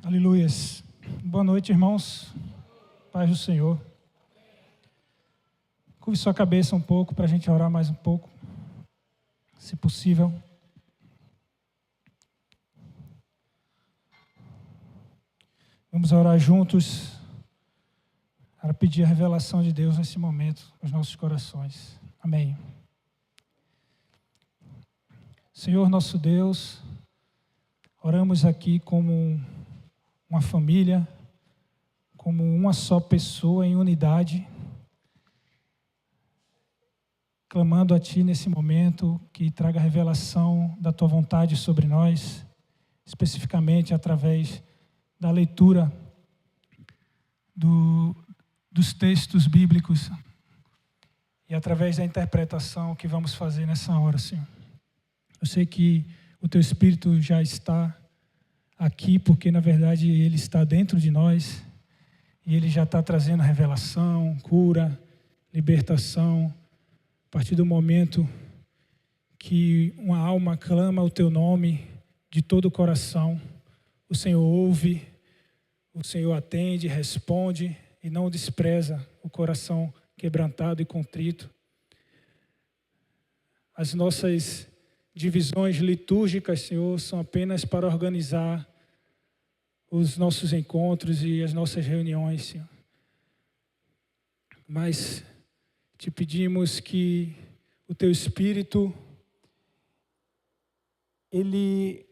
Aleluias. Boa noite, irmãos. Paz do Senhor. Curve sua cabeça um pouco para a gente orar mais um pouco, se possível. Vamos orar juntos para pedir a revelação de Deus nesse momento nos nossos corações. Amém. Senhor nosso Deus, oramos aqui como uma família, como uma só pessoa em unidade, clamando a Ti nesse momento que traga revelação da Tua vontade sobre nós, especificamente através da leitura dos textos bíblicos e através da interpretação que vamos fazer nessa hora, Senhor. Eu sei que o Teu Espírito já está aqui, porque na verdade Ele está dentro de nós e Ele já está trazendo revelação, cura, libertação. A partir do momento que uma alma clama o Teu nome de todo o coração, o Senhor ouve, o Senhor atende, responde e não despreza o coração quebrantado e contrito. As nossas divisões litúrgicas, Senhor, são apenas para organizar os nossos encontros e as nossas reuniões, Senhor. Mas Te pedimos que o Teu Espírito, Ele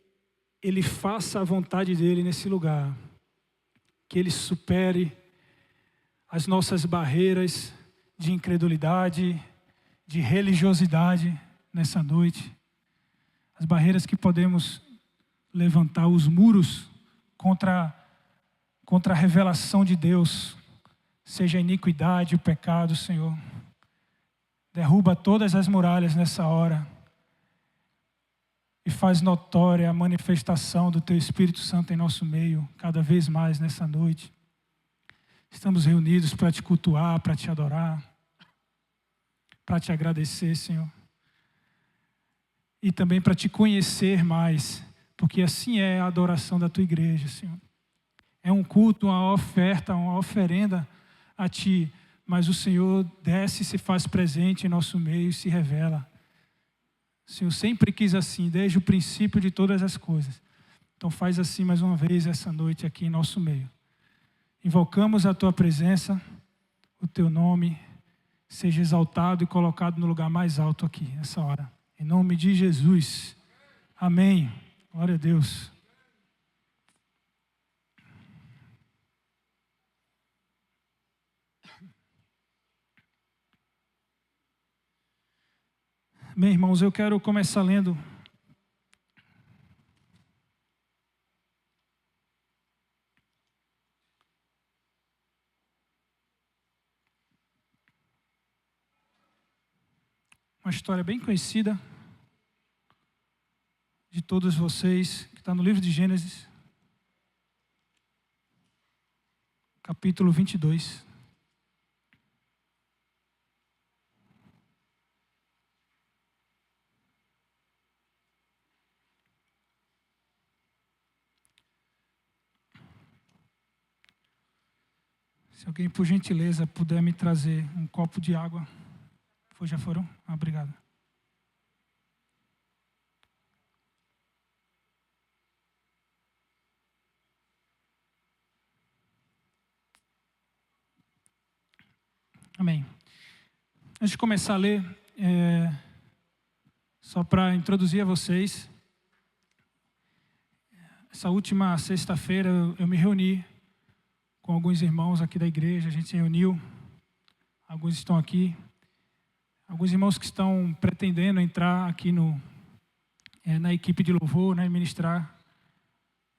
faça a vontade dEle nesse lugar. Que Ele supere as nossas barreiras de incredulidade, de religiosidade nessa noite. As barreiras que podemos levantar, os muros contra a revelação de Deus, seja a iniquidade, o pecado, Senhor. Derruba todas as muralhas nessa hora e faz notória a manifestação do Teu Espírito Santo em nosso meio, cada vez mais nessa noite. Estamos reunidos para Te cultuar, para Te adorar, para Te agradecer, Senhor. E também para Te conhecer mais, porque assim é a adoração da Tua igreja, Senhor. É um culto, uma oferta, uma oferenda a Ti, mas o Senhor desce e se faz presente em nosso meio e se revela. O Senhor sempre quis assim, desde o princípio de todas as coisas. Então faz assim mais uma vez essa noite aqui em nosso meio. Invocamos a Tua presença, o Teu nome seja exaltado e colocado no lugar mais alto aqui, nessa hora. Em nome de Jesus. Amém. Glória a Deus. Bem, irmãos, eu quero começar lendo uma história bem conhecida de todos vocês, que está no livro de Gênesis, capítulo 22. Se alguém, por gentileza, puder me trazer um copo de água. Já foram? Obrigado. Amém. Antes de começar a ler, só para introduzir a vocês, essa última sexta-feira eu me reuni com alguns irmãos aqui da igreja, a gente se reuniu, alguns estão aqui, alguns irmãos que estão pretendendo entrar aqui na equipe de louvor, né, ministrar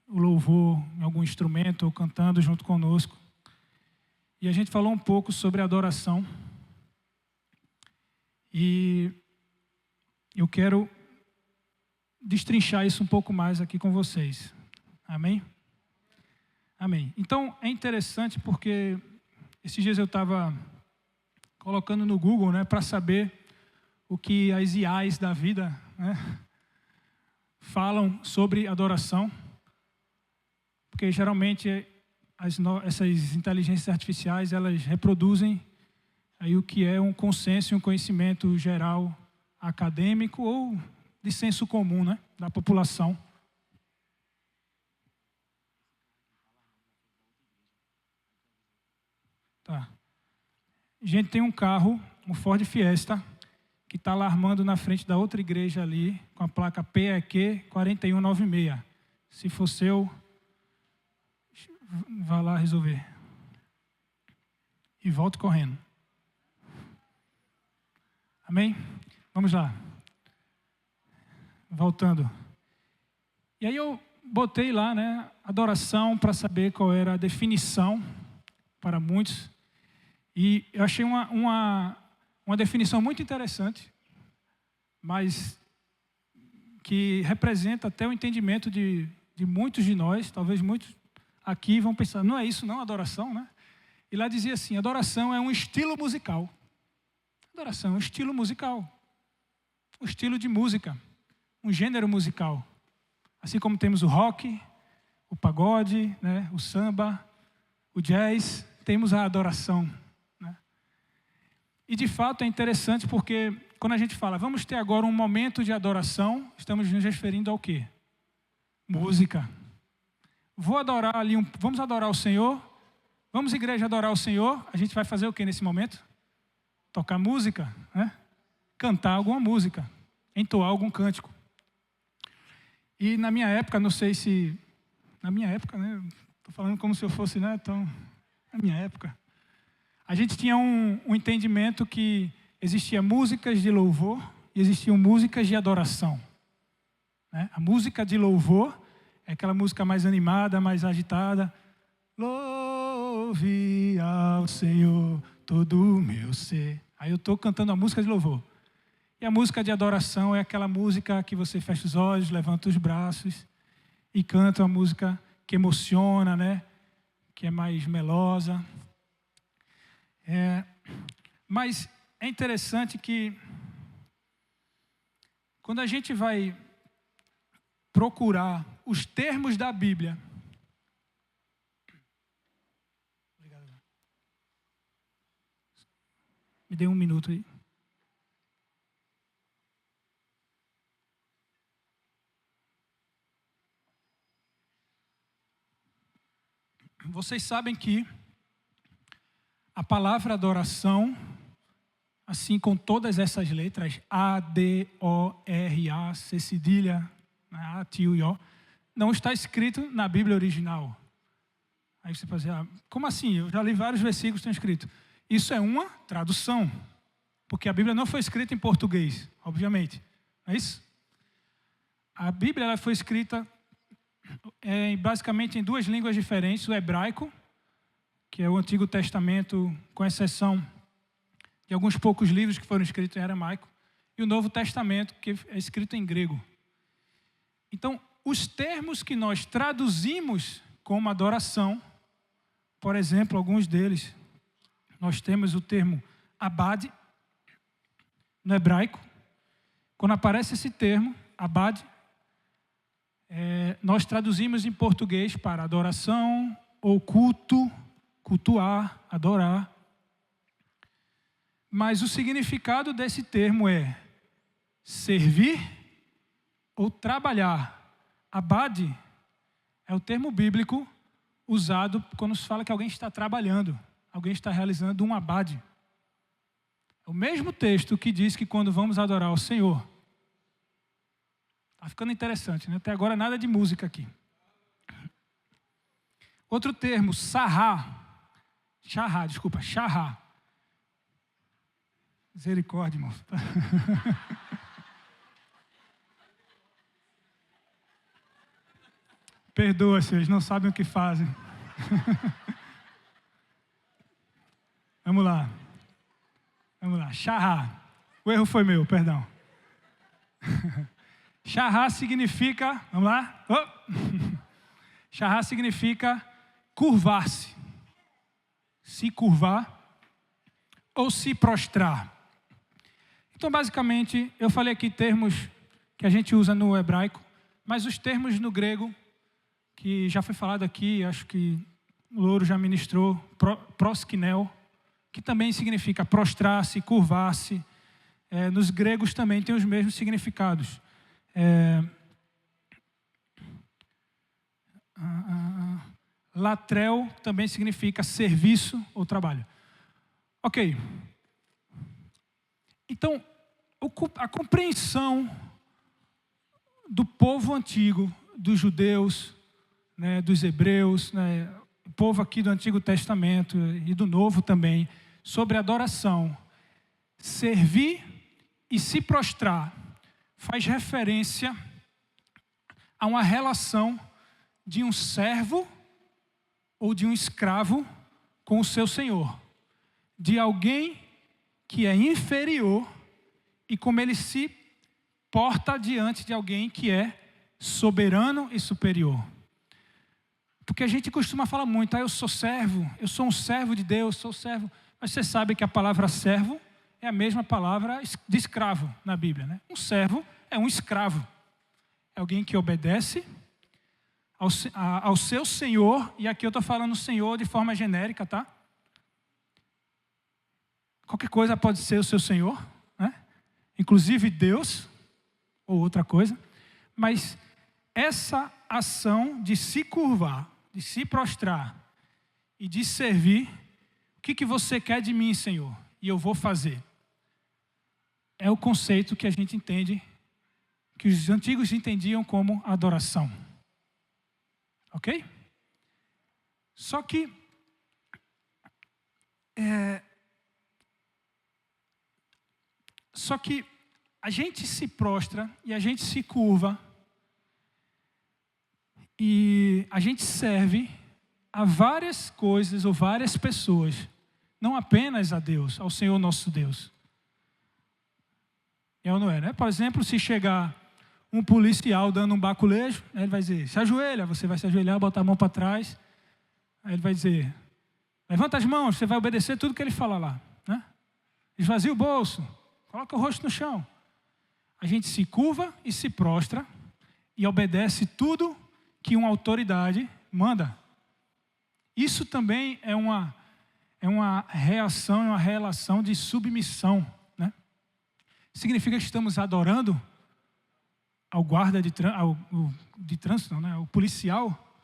o louvor em algum instrumento ou cantando junto conosco. E a gente falou um pouco sobre adoração. E eu quero destrinchar isso um pouco mais aqui com vocês. Amém? Amém. Então, é interessante porque esses dias eu estava colocando no Google, né, para saber o que as IAs da vida, né, falam sobre adoração. porque geralmente essas inteligências artificiais, elas reproduzem aí o que é um consenso e um conhecimento geral acadêmico ou de senso comum, né, da população. Tá. A gente tem um carro, um Ford Fiesta, que está alarmando na frente da outra igreja ali, com a placa PEQ 4196. Se for seu, vá lá resolver. E volte correndo. Amém? Vamos lá. Voltando. E aí eu botei lá, né, adoração, para saber qual era a definição para muitos. E eu achei uma definição muito interessante, mas que representa até o entendimento de muitos de nós, talvez muitos aqui vão pensar, não é isso não, adoração, né? E lá dizia assim, adoração é um estilo musical. Adoração é um estilo musical, um estilo de música, um gênero musical. Assim como temos o rock, o pagode, né, o samba, o jazz, temos a adoração. E de fato é interessante porque quando a gente fala, vamos ter agora um momento de adoração, estamos nos referindo ao quê? Música. Vamos adorar o Senhor? Vamos, igreja, adorar o Senhor? A gente vai fazer o quê nesse momento? Tocar música, né? Cantar alguma música, entoar algum cântico. E na minha época, não sei se... Na minha época, né? Estou falando como se eu fosse, né? Então, na minha época... A gente tinha um entendimento que existia músicas de louvor e existiam músicas de adoração. Né? A música de louvor é aquela música mais animada, mais agitada. Louve ao Senhor todo o meu ser. Aí eu estou cantando a música de louvor. E a música de adoração é aquela música que você fecha os olhos, levanta os braços e canta uma música que emociona, né? Que é mais melosa. Mas é interessante que quando a gente vai procurar os termos da Bíblia, me dê um minuto aí. Vocês sabem que a palavra adoração, assim com todas essas letras, A, D, O, R, A, C cedilha, A, T, U, I, O, não está escrito na Bíblia original. Aí você pode dizer, como assim? Eu já li vários versículos que estão escritos. Isso é uma tradução, porque a Bíblia não foi escrita em português, obviamente. Não é isso? A Bíblia ela foi escrita basicamente em duas línguas diferentes, o hebraico, que é o Antigo Testamento, com exceção de alguns poucos livros que foram escritos em aramaico, e o Novo Testamento, que é escrito em grego. Então, os termos que nós traduzimos como adoração, por exemplo, alguns deles, nós temos o termo abade, no hebraico. Quando aparece esse termo, abade, nós traduzimos em português para adoração ou culto, cultuar, adorar. Mas o significado desse termo é servir ou trabalhar. Abade é o termo bíblico usado quando se fala que alguém está trabalhando, alguém está realizando um abade. É o mesmo texto que diz que quando vamos adorar o Senhor. Está ficando interessante, né? Até agora nada de música aqui. Outro termo, sarrá. Charrá. Misericórdia, irmão. Perdoa, se eles não sabem o que fazem. Vamos lá. Charrá. O erro foi meu, perdão. Charrá significa, vamos lá? Charrá significa curvar-se. Se curvar ou se prostrar. Então, basicamente, eu falei aqui termos que a gente usa no hebraico, mas os termos no grego que já foi falado aqui, acho que o Louro já ministrou, proskinel, que também significa prostrar-se, curvar-se. Nos gregos também tem os mesmos significados. Latrel também significa serviço ou trabalho. Ok. Então, a compreensão do povo antigo, dos judeus, né, dos hebreus, né, o povo aqui do Antigo Testamento e do Novo também, sobre adoração, servir e se prostrar, faz referência a uma relação de um servo ou de um escravo com o seu senhor, de alguém que é inferior e como ele se porta diante de alguém que é soberano e superior. Porque a gente costuma falar muito, eu sou servo, eu sou um servo de Deus, sou servo. Mas você sabe que a palavra servo é a mesma palavra de escravo na Bíblia, né? Um servo é um escravo. É alguém que obedece ao seu senhor, e aqui eu estou falando senhor de forma genérica, tá? Qualquer coisa pode ser o seu senhor, né? Inclusive Deus, ou outra coisa. Mas essa ação de se curvar, de se prostrar e de servir, o que você quer de mim, Senhor? E eu vou fazer. É o conceito que a gente entende, que os antigos entendiam como adoração. Ok? Só que a gente se prostra e a gente se curva e a gente serve a várias coisas ou várias pessoas, não apenas a Deus, ao Senhor nosso Deus. É ou não é, né? Por exemplo, se chegar um policial dando um baculejo, ele vai dizer, se ajoelha, você vai se ajoelhar, botar a mão para trás. Aí ele vai dizer, levanta as mãos, você vai obedecer tudo que ele fala lá, né? Esvazia o bolso, coloca o rosto no chão. A gente se curva e se prostra e obedece tudo que uma autoridade manda. Isso também é uma reação, é uma relação de submissão, né? Significa que estamos adorando ao guarda de trânsito, né? O policial.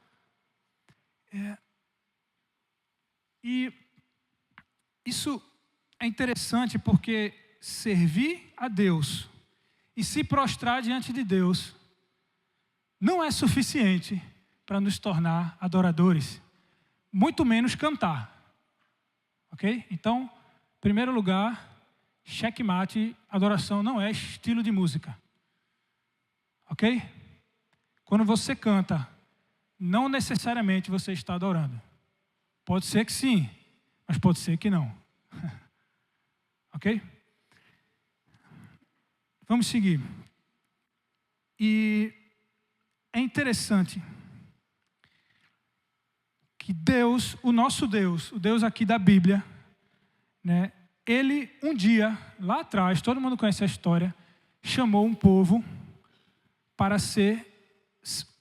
E isso é interessante porque servir a Deus e se prostrar diante de Deus não é suficiente para nos tornar adoradores, muito menos cantar. Ok? Então, em primeiro lugar, checkmate, adoração não é estilo de música. Ok? Quando você canta, não necessariamente você está adorando. Pode ser que sim, mas pode ser que não. Ok? Vamos seguir. E é interessante que Deus, o nosso Deus, o Deus aqui da Bíblia, né, ele um dia, lá atrás, todo mundo conhece a história, chamou um povo para ser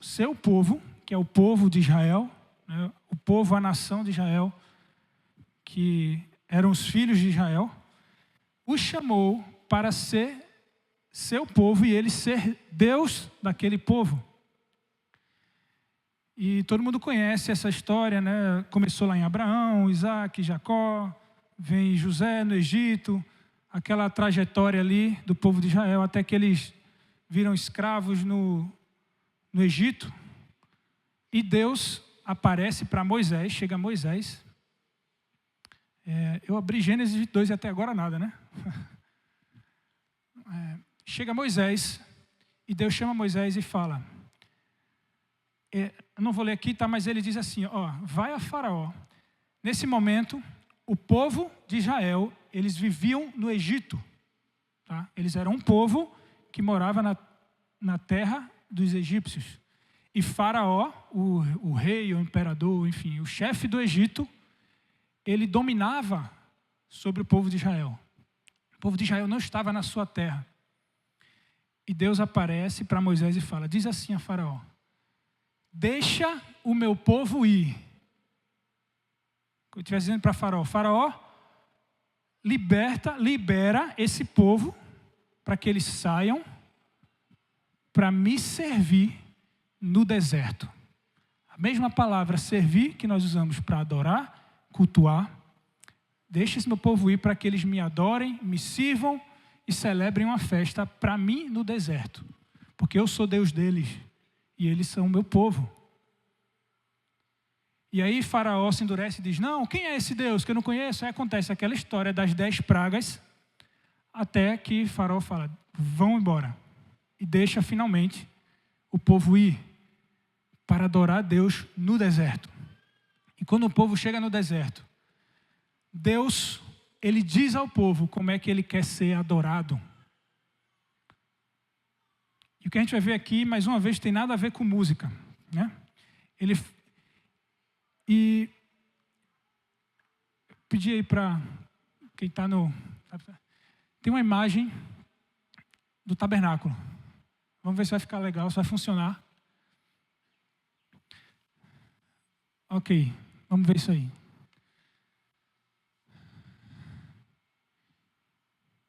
seu povo, que é o povo de Israel, né, o povo, a nação de Israel, que eram os filhos de Israel, os chamou para ser seu povo e ele ser Deus daquele povo. E todo mundo conhece essa história, né? Começou lá em Abraão, Isaac, Jacó, vem José no Egito, aquela trajetória ali do povo de Israel, até que eles viram escravos no Egito. E Deus aparece para Moisés, chega Moisés. Eu abri Gênesis 22 e até agora nada, né? Chega Moisés e Deus chama Moisés e fala, eu não vou ler aqui, tá? Mas ele diz assim, vai a Faraó. Nesse momento, o povo de Israel, eles viviam no Egito, tá? Eles eram um povo que morava na terra dos egípcios. E Faraó, o rei, o imperador, enfim, o chefe do Egito, ele dominava sobre o povo de Israel. O povo de Israel não estava na sua terra. E Deus aparece para Moisés e fala, diz assim a Faraó, deixa o meu povo ir. Eu estivesse dizendo para Faraó, Faraó, libera esse povo para que eles saiam para me servir no deserto. A mesma palavra servir que nós usamos para adorar, cultuar. Deixa esse meu povo ir para que eles me adorem, me sirvam e celebrem uma festa para mim no deserto. Porque eu sou Deus deles e eles são o meu povo. E aí Faraó se endurece e diz, não, quem é esse Deus que eu não conheço? Aí acontece aquela história das 10 pragas, até que Faraó fala, vão embora. E deixa finalmente o povo ir para adorar a Deus no deserto. E quando o povo chega no deserto, Deus, ele diz ao povo como é que ele quer ser adorado. E o que a gente vai ver aqui, mais uma vez, tem nada a ver com música, né? E pedi aí para quem está no... Tem uma imagem do tabernáculo. Vamos ver se vai ficar legal, se vai funcionar. Ok, vamos ver isso aí.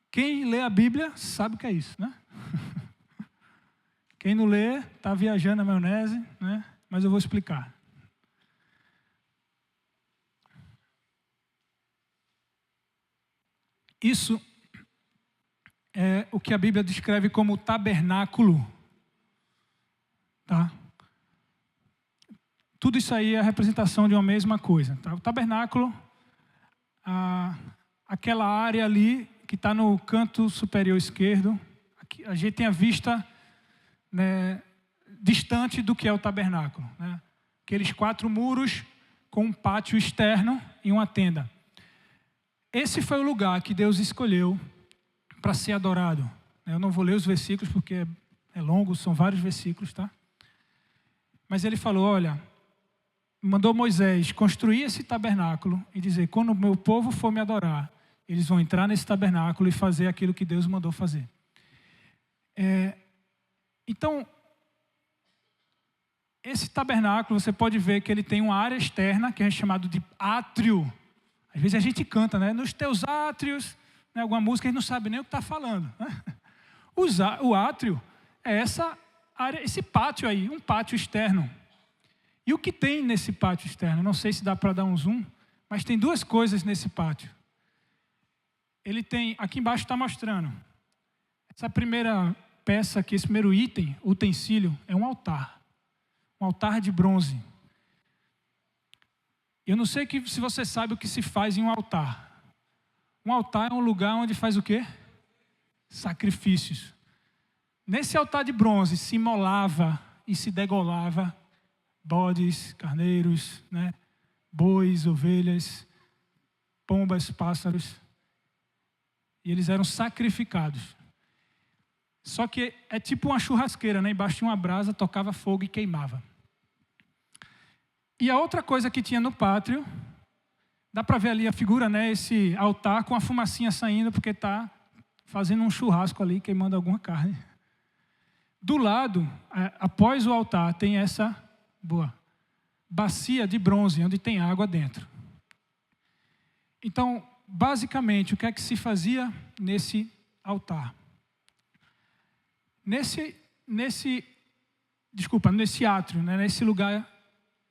Quem lê a Bíblia sabe o que é isso, né? Quem não lê, está viajando na maionese, né? Mas eu vou explicar. Isso é o que a Bíblia descreve como tabernáculo. Tá? Tudo isso aí é a representação de uma mesma coisa. Tá? O tabernáculo, aquela área ali que está no canto superior esquerdo, aqui, a gente tem a vista, né, distante do que é o tabernáculo. Né? Aqueles 4 muros com um pátio externo e uma tenda. Esse foi o lugar que Deus escolheu para ser adorado. Eu não vou ler os versículos porque é longo, são vários versículos, tá? Mas ele falou, olha, mandou Moisés construir esse tabernáculo e dizer, quando o meu povo for me adorar, eles vão entrar nesse tabernáculo e fazer aquilo que Deus mandou fazer. Então, esse tabernáculo, você pode ver que ele tem uma área externa, que é chamado de átrio. Às vezes a gente canta, né? Nos teus átrios, né? Alguma música, a gente não sabe nem o que está falando. Né? O átrio é essa área, esse pátio aí, um pátio externo. E o que tem nesse pátio externo? Não sei se dá para dar um zoom, mas tem 2 coisas nesse pátio. Ele tem, aqui embaixo está mostrando, essa primeira peça aqui, esse primeiro item, utensílio, é um altar de bronze. Eu não sei se você sabe o que se faz em um altar. Um altar é um lugar onde faz o quê? Sacrifícios. Nesse altar de bronze se imolava e se degolava bodes, carneiros, né? Bois, ovelhas, pombas, pássaros. E eles eram sacrificados. Só que é tipo uma churrasqueira, né? Embaixo de uma brasa, tocava fogo e queimava. E a outra coisa que tinha no pátio, dá para ver ali a figura, né? Esse altar com a fumacinha saindo, porque está fazendo um churrasco ali, queimando alguma carne. Do lado, após o altar, tem essa bacia de bronze, onde tem água dentro. Então, basicamente, o que é que se fazia nesse altar? Nesse átrio, né? Nesse lugar,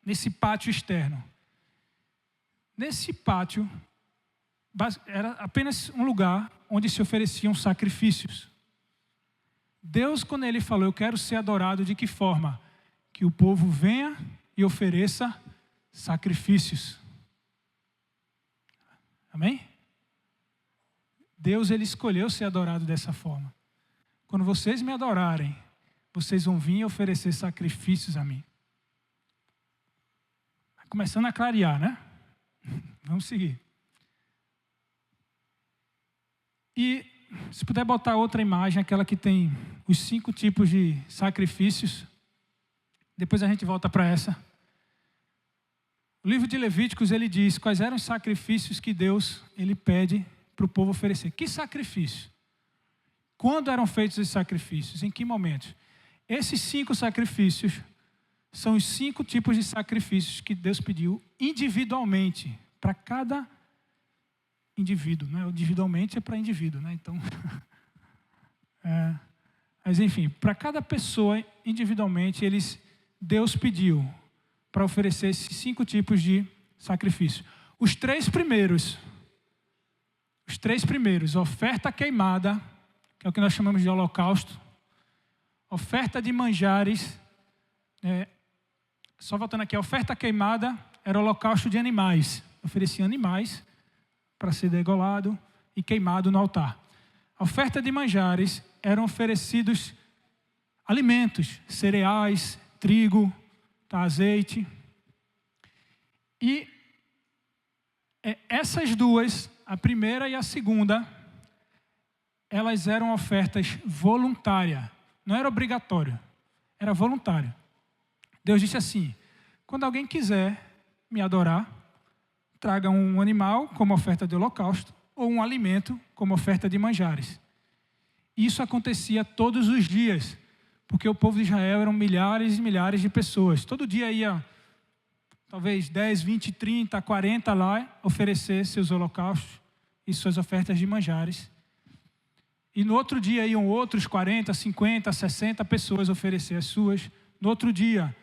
nesse pátio externo. Nesse pátio, era apenas um lugar onde se ofereciam sacrifícios. Deus, quando ele falou, eu quero ser adorado, de que forma? Que o povo venha e ofereça sacrifícios. Amém? Deus, ele escolheu ser adorado dessa forma. Quando vocês me adorarem, vocês vão vir e oferecer sacrifícios a mim. Começando a clarear, né? Vamos seguir. E se puder botar outra imagem, aquela que tem os 5 tipos de sacrifícios. Depois a gente volta para essa. O livro de Levíticos, ele diz quais eram os sacrifícios que Deus, ele pede para o povo oferecer. Que sacrifício? Quando eram feitos os sacrifícios? Em que momentos? Esses 5 sacrifícios são os 5 tipos de sacrifícios que Deus pediu individualmente, para cada indivíduo, né? Individualmente é para indivíduo, né? Então, mas enfim, para cada pessoa individualmente, Deus pediu para oferecer esses 5 tipos de sacrifício. Os três primeiros, oferta queimada, que é o que nós chamamos de holocausto, oferta de manjares, só voltando aqui, a oferta queimada era o holocausto de animais, oferecia animais para ser degolado e queimado no altar. A oferta de manjares eram oferecidos alimentos, cereais, trigo, azeite. E essas duas, a primeira e a segunda, elas eram ofertas voluntárias. Não era obrigatório, era voluntário. Deus disse assim: quando alguém quiser me adorar, traga um animal como oferta de holocausto ou um alimento como oferta de manjares. Isso acontecia todos os dias, porque o povo de Israel eram milhares e milhares de pessoas. Todo dia ia, talvez 10, 20, 30, 40 lá oferecer seus holocaustos e suas ofertas de manjares. E no outro dia iam outros 40, 50, 60 pessoas oferecer as suas. No outro dia,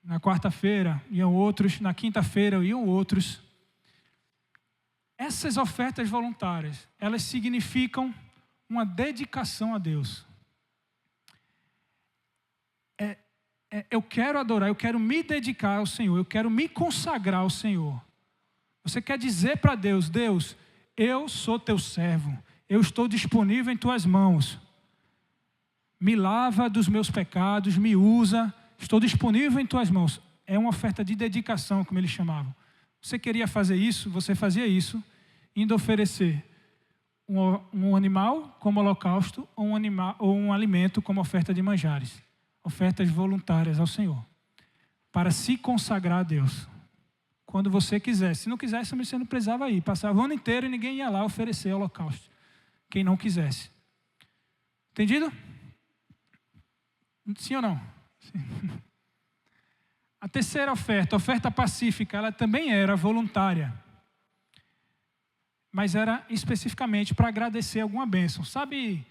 na quarta-feira, iam outros. Na quinta-feira, iam outros. Essas ofertas voluntárias, elas significam uma dedicação a Deus. Eu quero adorar, eu quero me dedicar ao Senhor, eu quero me consagrar ao Senhor. Você quer dizer para Deus: Deus, eu sou teu servo, eu estou disponível em tuas mãos. Me lava dos meus pecados, me usa, estou disponível em tuas mãos. É uma oferta de dedicação, como eles chamavam. Você queria fazer isso, você fazia isso, indo oferecer um animal como holocausto ou um alimento como oferta de manjares. Ofertas voluntárias ao Senhor, para se consagrar a Deus. Quando você quiser. Se não quisesse, você não precisava ir. Passava o ano inteiro e ninguém ia lá oferecer holocausto. Quem não quisesse. Entendido? Sim ou não? Sim. A terceira oferta, a oferta pacífica, ela também era voluntária. Mas era especificamente para agradecer alguma bênção. Sabe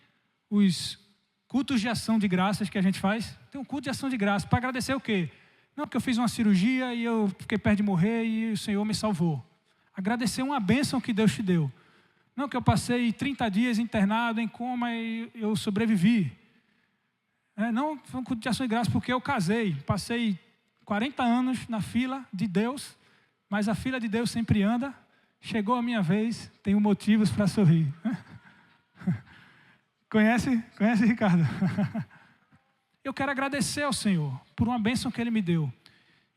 os cultos de ação de graças que a gente faz? Tem um culto de ação de graças. Para agradecer o quê? Não, porque eu fiz uma cirurgia e eu fiquei perto de morrer e o Senhor me salvou. Agradecer uma bênção que Deus te deu. Não, que eu passei 30 dias internado em coma e eu sobrevivi. Não, foi um culto de ação de graças porque eu casei. Passei 40 anos na fila de Deus, mas a fila de Deus sempre anda. Chegou a minha vez, tenho motivos para sorrir. Conhece, Ricardo? Eu quero agradecer ao Senhor por uma bênção que Ele me deu.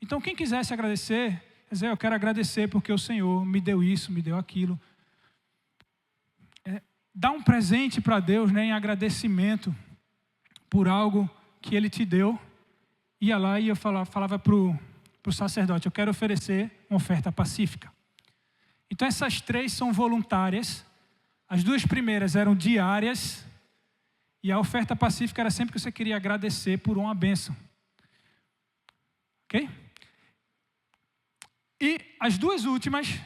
Então, quem quisesse agradecer, quer dizer, eu quero agradecer porque o Senhor me deu isso, me deu aquilo. Dá um presente para Deus, né, em agradecimento por algo que Ele te deu. Ia lá e eu falava para o sacerdote: eu quero oferecer uma oferta pacífica. Então, essas três são voluntárias. As duas primeiras eram diárias. E a oferta pacífica era sempre que você queria agradecer por uma bênção. Ok? E as duas últimas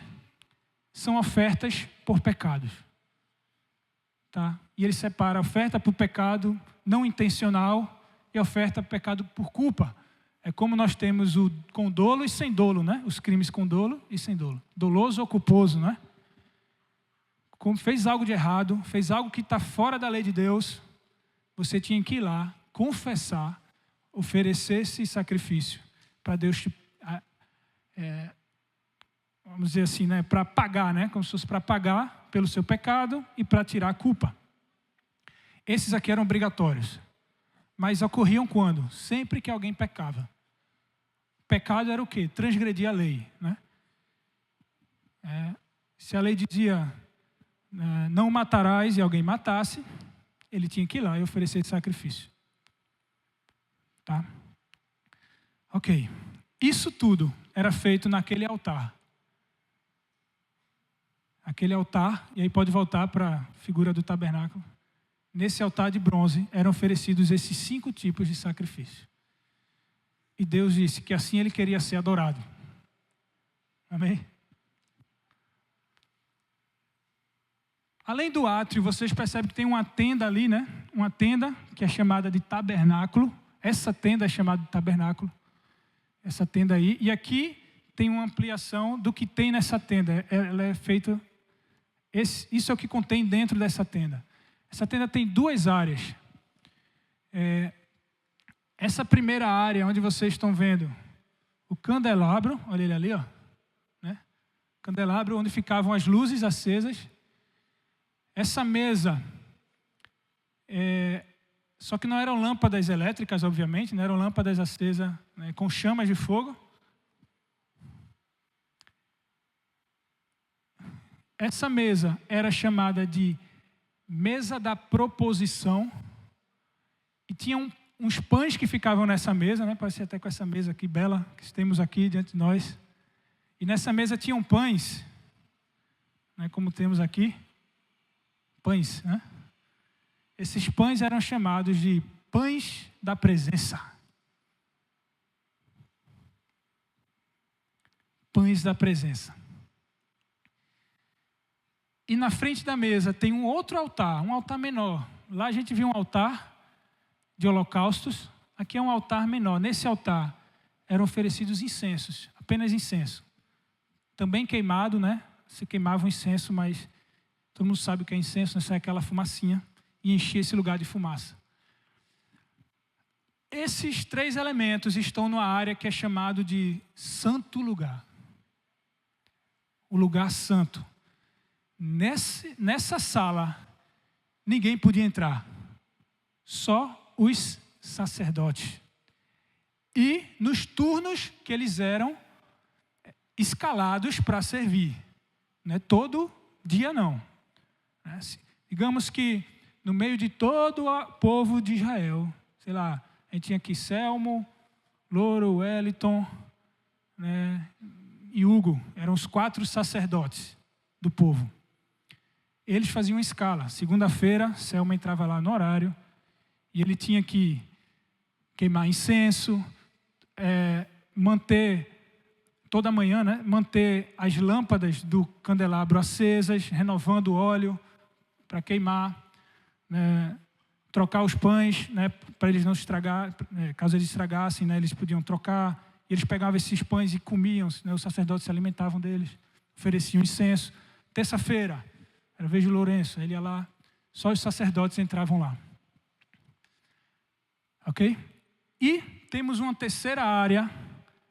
são ofertas por pecados. Tá? E ele separa a oferta por pecado não intencional e a oferta por pecado por culpa. É como nós temos o com dolo e sem dolo, né? Os crimes com dolo e sem dolo. Doloso ou culposo, né? Como fez algo de errado, fez algo que está fora da lei de Deus, você tinha que ir lá, confessar, oferecer esse sacrifício para Deus vamos dizer assim, né? Para pagar, né? Como se fosse para pagar pelo seu pecado e para tirar a culpa. Esses aqui eram obrigatórios. Mas ocorriam quando? Sempre que alguém pecava. Pecado era o quê? Transgredir a lei, né? Se a lei dizia não matarás e alguém matasse, ele tinha que ir lá e oferecer esse sacrifício. Tá? Ok. Isso tudo era feito naquele altar. Aquele altar, e aí pode voltar para a figura do tabernáculo. Nesse altar de bronze eram oferecidos esses 5 tipos de sacrifício. E Deus disse que assim ele queria ser adorado. Amém? Além do átrio, vocês percebem que tem uma tenda ali, né? Uma tenda que é chamada de tabernáculo. Essa tenda é chamada de tabernáculo. Essa tenda aí. E aqui tem uma ampliação do que tem nessa tenda. Ela é feita... Isso é o que contém dentro dessa tenda. Essa tenda tem duas áreas. Essa primeira área, onde vocês estão vendo o candelabro, olha ele ali, ó, né? Candelabro onde ficavam as luzes acesas. Essa mesa, só que não eram lâmpadas elétricas, obviamente, não eram lâmpadas acesas, né, com chamas de fogo. Essa mesa era chamada de mesa da proposição e tinha uns pães que ficavam nessa mesa, né? Parece até com essa mesa aqui bela que temos aqui diante de nós. E nessa mesa tinham pães, né? Como temos aqui, pães, né? Esses pães eram chamados de pães da presença. Pães da presença. E na frente da mesa tem um outro altar, um altar menor. Lá a gente viu um altar de holocaustos. Aqui é um altar menor. Nesse altar eram oferecidos incensos, apenas incenso. Também queimado, né? Se queimava o incenso, mas todo mundo sabe o que é incenso, né? É aquela fumacinha e enchia esse lugar de fumaça. Esses três elementos estão numa área que é chamado de santo lugar. O lugar santo. Nessa sala, ninguém podia entrar. Só os sacerdotes. E nos turnos que eles eram escalados para servir. Não é todo dia, não. Digamos que no meio de todo o povo de Israel, sei lá, a gente tinha aqui Selmo, Louro, Wellington, né, e Hugo. Eram os 4 sacerdotes do povo. Eles faziam escala. Segunda-feira, Selma entrava lá no horário e ele tinha que queimar incenso, manter, toda manhã, né, manter as lâmpadas do candelabro acesas, renovando o óleo para queimar, né, trocar os pães, né, para eles não estragar, caso eles estragassem, né, eles podiam trocar. E eles pegavam esses pães e comiam, né, os sacerdotes se alimentavam deles, ofereciam incenso. Terça-feira, era a vez de Lourenço, ele ia lá, só os sacerdotes entravam lá. Ok? E temos uma terceira área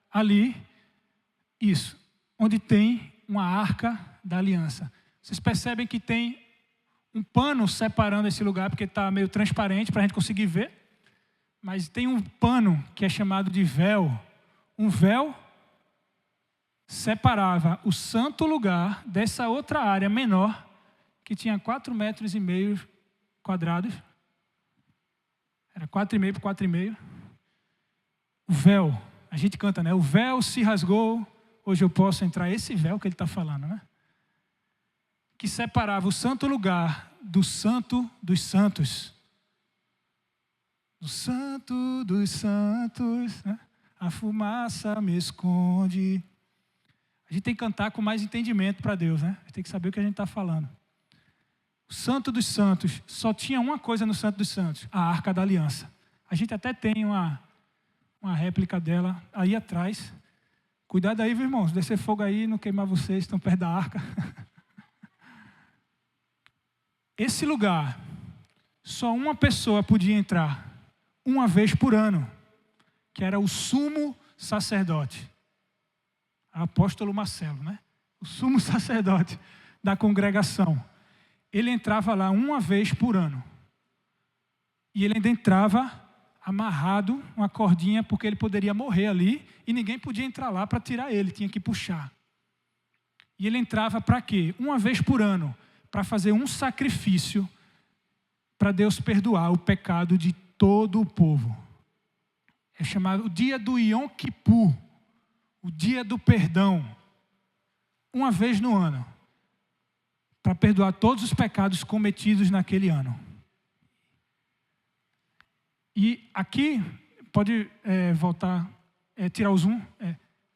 ali, isso, onde tem uma arca da aliança. Vocês percebem que tem um pano separando esse lugar, porque está meio transparente para a gente conseguir ver, mas tem um pano que é chamado de véu. Um véu separava o santo lugar dessa outra área menor, que tinha 4,5 metros quadrados. Era 4,5 por 4,5. O véu, a gente canta, né? O véu se rasgou, hoje eu posso entrar. Esse véu que ele está falando, né? Que separava o santo lugar do santo dos santos. Do santo dos santos, né? A fumaça me esconde. A gente tem que cantar com mais entendimento para Deus, né? A gente tem que saber o que a gente está falando. O Santo dos Santos, só tinha uma coisa no Santo dos Santos, a Arca da Aliança. A gente até tem uma réplica dela aí atrás. Cuidado aí, viu, irmãos, descer fogo aí, não queimar vocês, estão perto da arca. Esse lugar, só uma pessoa podia entrar, uma vez por ano, que era o sumo sacerdote. Apóstolo Marcelo, né? O sumo sacerdote da congregação. Ele entrava lá uma vez por ano. E ele ainda entrava amarrado, uma cordinha, porque ele poderia morrer ali e ninguém podia entrar lá para tirar ele, tinha que puxar. E ele entrava para quê? Uma vez por ano, para fazer um sacrifício para Deus perdoar o pecado de todo o povo. É chamado o dia do Yom Kippur, o dia do perdão, uma vez no ano, para perdoar todos os pecados cometidos naquele ano. E aqui, pode voltar tirar o zoom.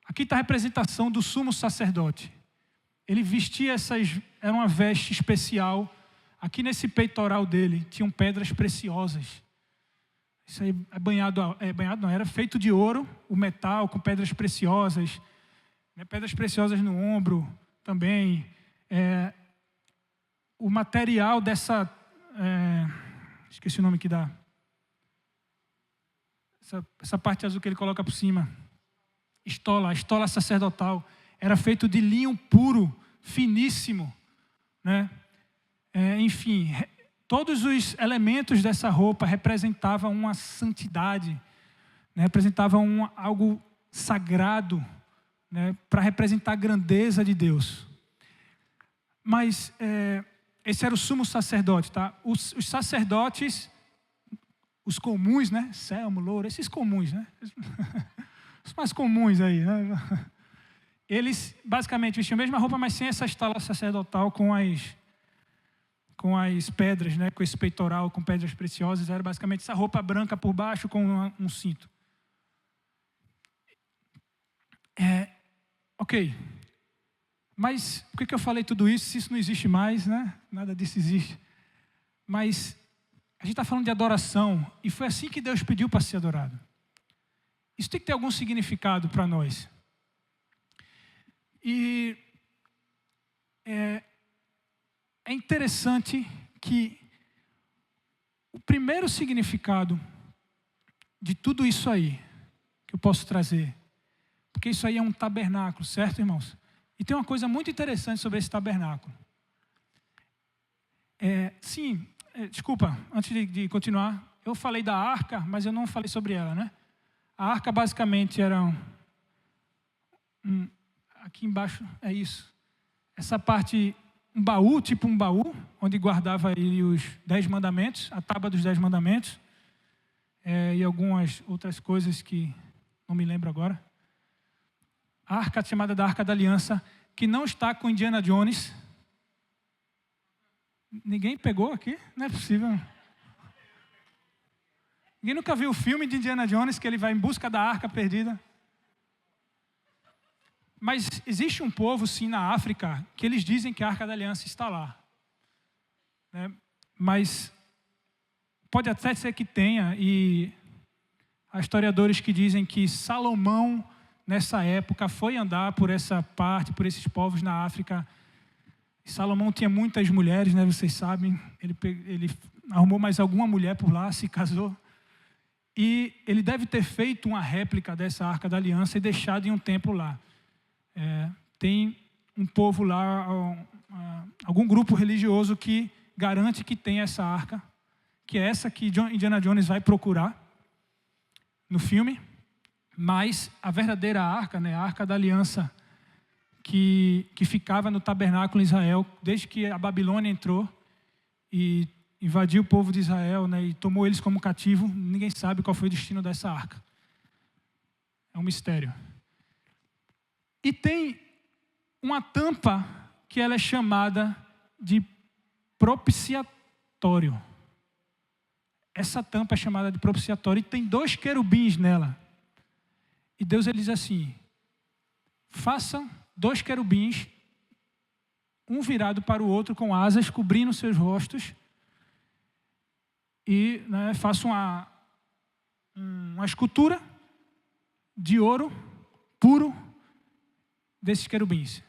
Aqui está a representação do sumo sacerdote. Ele vestia era uma veste especial. Aqui nesse peitoral dele tinham pedras preciosas. Isso aí banhado não, era feito de ouro, o metal com pedras preciosas, né, pedras preciosas no ombro também. O material dessa, esqueci o nome que dá, essa parte azul que ele coloca por cima, a estola sacerdotal, era feito de linho puro, finíssimo, né? Enfim, todos os elementos dessa roupa representavam uma santidade, né? Representavam algo sagrado, né? Para representar a grandeza de Deus. Mas esse era o sumo sacerdote, tá? Os sacerdotes, os comuns, né? Selmo, louro, esses comuns, né? Os mais comuns aí, né? Eles basicamente vestiam a mesma roupa, mas sem essa estola sacerdotal com as pedras, né? Com esse peitoral, com pedras preciosas. Era basicamente essa roupa branca por baixo com um cinto. Ok. Mas por que eu falei tudo isso se isso não existe mais, né? Nada disso existe. Mas a gente está falando de adoração e foi assim que Deus pediu para ser adorado. Isso tem que ter algum significado para nós. E é interessante que o primeiro significado de tudo isso aí que eu posso trazer, porque isso aí é um tabernáculo, certo, irmãos? E tem uma coisa muito interessante sobre esse tabernáculo. Desculpa, antes de continuar, eu falei da arca, mas eu não falei sobre ela, né? A arca basicamente era aqui embaixo é isso. Essa parte, um baú, tipo um baú, onde guardava ele os 10 mandamentos, a tábua dos 10 mandamentos, e algumas outras coisas que não me lembro agora. A arca chamada da Arca da Aliança, que não está com Indiana Jones. Ninguém pegou aqui? Não é possível. Ninguém nunca viu o filme de Indiana Jones, que ele vai em busca da arca perdida? Mas existe um povo, sim, na África, que eles dizem que a Arca da Aliança está lá. Mas pode até ser que tenha, e há historiadores que dizem que Salomão, nessa época, foi andar por essa parte, por esses povos na África. E Salomão tinha muitas mulheres, né, vocês sabem. Ele arrumou mais alguma mulher por lá, se casou. E ele deve ter feito uma réplica dessa Arca da Aliança e deixado em um templo lá. Tem um povo lá, algum grupo religioso que garante que tem essa arca, que é essa que Indiana Jones vai procurar no filme. Mas a verdadeira arca, né, a Arca da Aliança, que ficava no tabernáculo em Israel, desde que a Babilônia entrou e invadiu o povo de Israel, né, e tomou eles como cativo, ninguém sabe qual foi o destino dessa arca. É um mistério. E tem uma tampa que ela é chamada de propiciatório. Essa tampa é chamada de propiciatório e tem 2 querubins nela. E Deus ele diz assim: façam 2 querubins, um virado para o outro com asas, cobrindo seus rostos, e façam uma escultura de ouro puro desses querubins.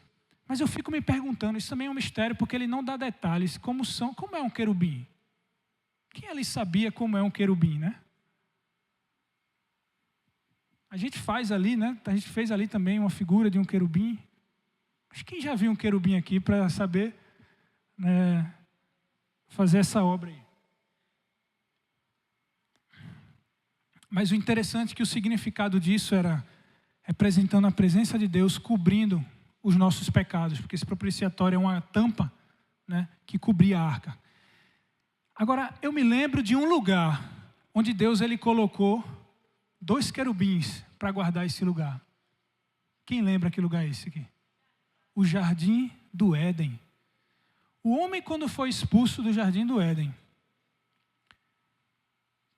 Mas eu fico me perguntando, isso também é um mistério, porque ele não dá detalhes, como é um querubim? Quem ali sabia como é um querubim, né? A gente faz ali, né? A gente fez ali também uma figura de um querubim. Mas quem já viu um querubim aqui para saber, né, fazer essa obra aí? Mas o interessante é que o significado disso era representando a presença de Deus, cobrindo os nossos pecados, porque esse propiciatório é uma tampa, né, que cobria a arca. Agora, eu me lembro de um lugar onde Deus ele colocou 2 querubins para guardar esse lugar. Quem lembra que lugar é esse aqui? O Jardim do Éden. O homem, quando foi expulso do Jardim do Éden,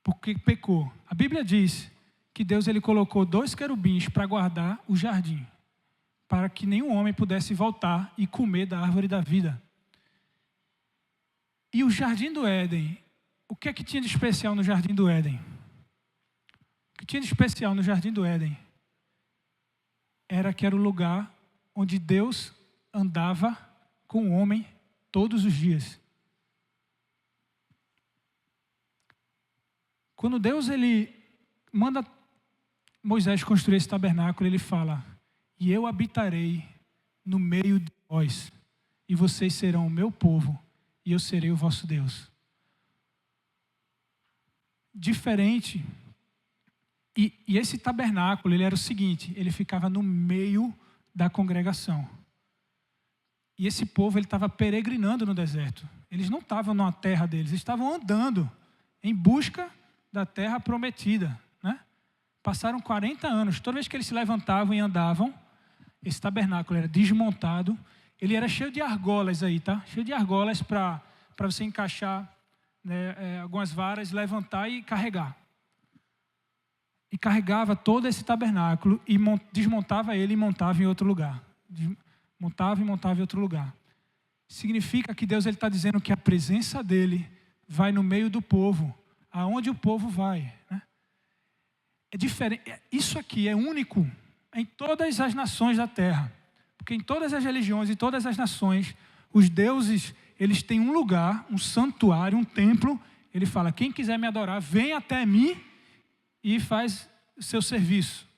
porque pecou, a Bíblia diz que Deus ele colocou 2 querubins para guardar o jardim, para que nenhum homem pudesse voltar e comer da árvore da vida. E o jardim do Éden, o que é que tinha de especial no jardim do Éden? O que tinha de especial no jardim do Éden era que era o lugar onde Deus andava com o homem todos os dias. Quando Deus ele manda Moisés construir esse tabernáculo, ele fala: e eu habitarei no meio de vós, e vocês serão o meu povo, e eu serei o vosso Deus. Diferente. E esse tabernáculo, ele era o seguinte, ele ficava no meio da congregação. E esse povo, ele estava peregrinando no deserto. Eles não estavam na terra deles, eles estavam andando em busca da terra prometida, né? Passaram 40 anos, toda vez que eles se levantavam e andavam, esse tabernáculo era desmontado, ele era cheio de argolas aí, tá? Cheio de argolas para você encaixar, né, algumas varas, levantar e carregar. E carregava todo esse tabernáculo e desmontava ele e montava em outro lugar. Montava e montava em outro lugar. Significa que Deus está dizendo que a presença dele vai no meio do povo, aonde o povo vai, né? É diferente. Isso aqui é único em todas as nações da terra. Porque em todas as religiões e todas as nações, os deuses, eles têm um lugar, um santuário, um templo. Ele fala: quem quiser me adorar, vem até mim e faz o seu serviço.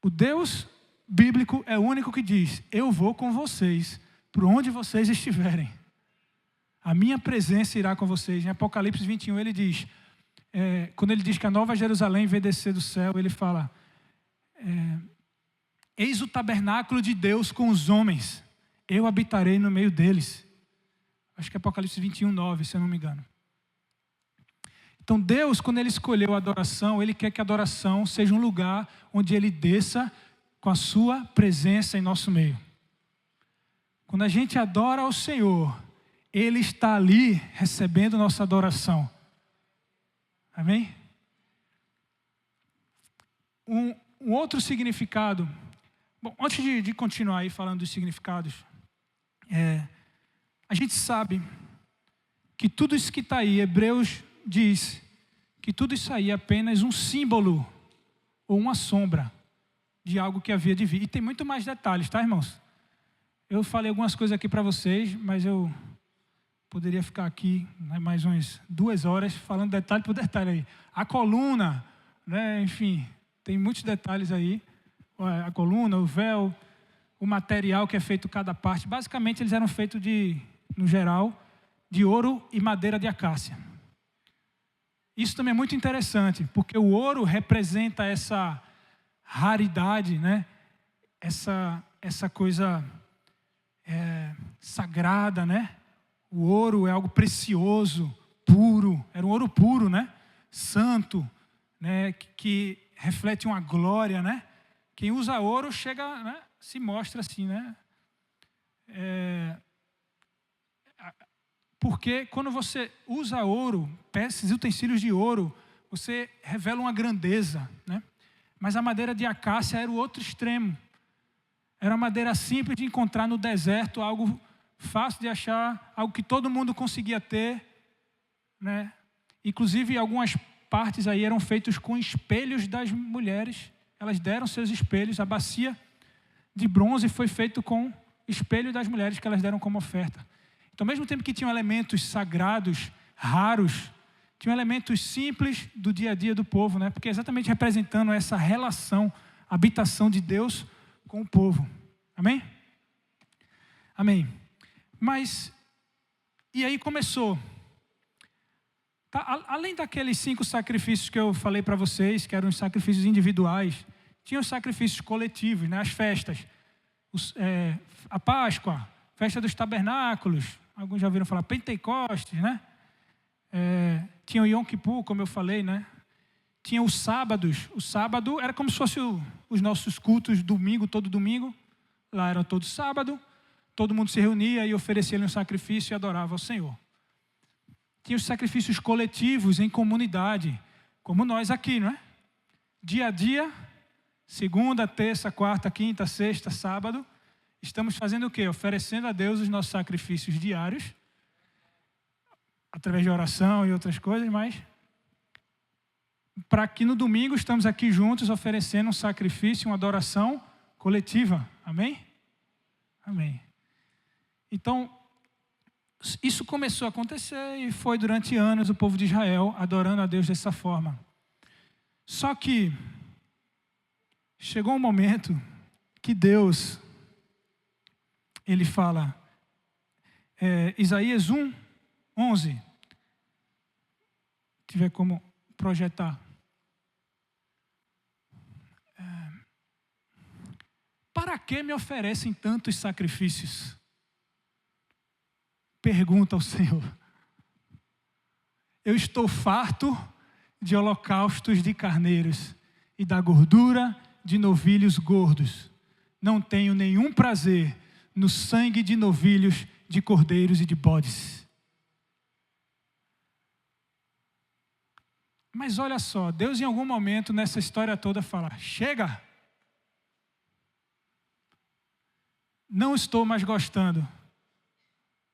O Deus bíblico é o único que diz: eu vou com vocês, por onde vocês estiverem. A minha presença irá com vocês. Em Apocalipse 21 ele diz, quando ele diz que a nova Jerusalém veio descer do céu, ele fala, eis o tabernáculo de Deus com os homens, eu habitarei no meio deles. Acho que é Apocalipse 21, 9, se eu não me engano. Então Deus, quando ele escolheu a adoração, ele quer que a adoração seja um lugar onde ele desça com a sua presença em nosso meio. Quando a gente adora ao Senhor, ele está ali recebendo nossa adoração. Amém? Um outro significado. Bom, antes de continuar aí falando dos significados, a gente sabe que tudo isso que está aí, Hebreus diz que tudo isso aí é apenas um símbolo ou uma sombra de algo que havia de vir. E tem muito mais detalhes, tá, irmãos? Eu falei algumas coisas aqui para vocês, mas eu poderia ficar aqui, né, mais umas 2 horas falando detalhe por detalhe aí. A coluna, né, enfim, tem muitos detalhes aí. A coluna, o véu, o material que é feito cada parte. Basicamente, eles eram feitos no geral, de ouro e madeira de acácia. Isso também é muito interessante, porque o ouro representa essa raridade, né? Essa coisa sagrada, né? O ouro é algo precioso, puro, era um ouro puro, né? Santo, né? Que reflete uma glória, né? Quem usa ouro chega, né? Se mostra assim, né? Porque quando você usa ouro, peças e utensílios de ouro, você revela uma grandeza, né? Mas a madeira de acácia era o outro extremo. Era uma madeira simples de encontrar no deserto, algo fácil de achar, algo que todo mundo conseguia ter, né? Inclusive, algumas partes aí eram feitas com espelhos das mulheres. Elas deram seus espelhos. A bacia de bronze foi feita com espelho das mulheres que elas deram como oferta. Então, ao mesmo tempo que tinham elementos sagrados, raros, tinham elementos simples do dia a dia do povo, né? Porque é exatamente representando essa relação, habitação de Deus com o povo. Amém? Amém. Mas, e aí começou. Tá? Além daqueles 5 sacrifícios que eu falei para vocês, que eram os sacrifícios individuais, tinha os sacrifícios coletivos, né? As festas. A Páscoa, festa dos tabernáculos, alguns já ouviram falar, Pentecostes, né? Tinha o Yom Kippur, como eu falei, né? Tinha os sábados. O sábado era como se fosse os nossos cultos domingo, todo domingo. Lá era todo sábado. Todo mundo se reunia e oferecia um sacrifício e adorava ao Senhor. Tinha os sacrifícios coletivos em comunidade, como nós aqui, não é? dia a dia, segunda, terça, quarta, quinta, sexta, sábado, estamos fazendo o quê? Oferecendo a Deus os nossos sacrifícios diários, através de oração e outras coisas, mas para que no domingo estamos aqui juntos oferecendo um sacrifício, uma adoração coletiva. Amém? Amém. Então, isso começou a acontecer e foi durante anos o povo de Israel adorando a Deus dessa forma. Só que chegou um momento que Deus, ele fala, Isaías 1:11, tiver como projetar. Para que me oferecem tantos sacrifícios? Pergunta ao Senhor. Eu estou farto de holocaustos de carneiros e da gordura de novilhos gordos. Não tenho nenhum prazer no sangue de novilhos, de cordeiros e de bodes. Mas olha só, Deus em algum momento nessa história toda fala, chega! Não estou mais gostando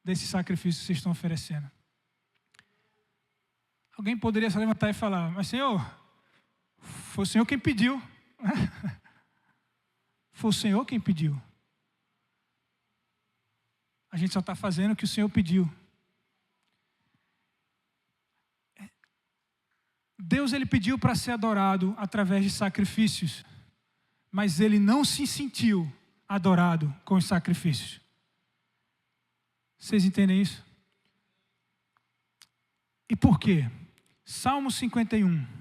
desse sacrifício que vocês estão oferecendo. Alguém poderia se levantar e falar, mas Senhor, foi o Senhor quem pediu. Foi o Senhor quem pediu. A gente só está fazendo o que o Senhor pediu. Deus, ele pediu para ser adorado através de sacrifícios, mas ele não se sentiu adorado com os sacrifícios. Vocês entendem isso? E por quê? Salmo 51.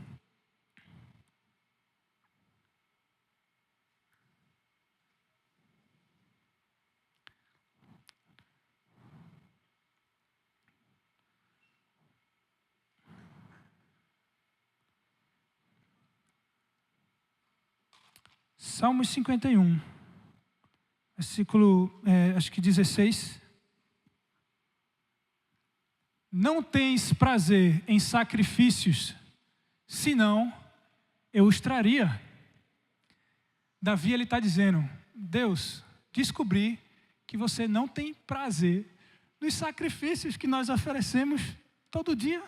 Salmo 51, versículo, acho que 16. Não tens prazer em sacrifícios, senão eu os traria. Davi, ele está dizendo, Deus, descobri que você não tem prazer nos sacrifícios que nós oferecemos todo dia.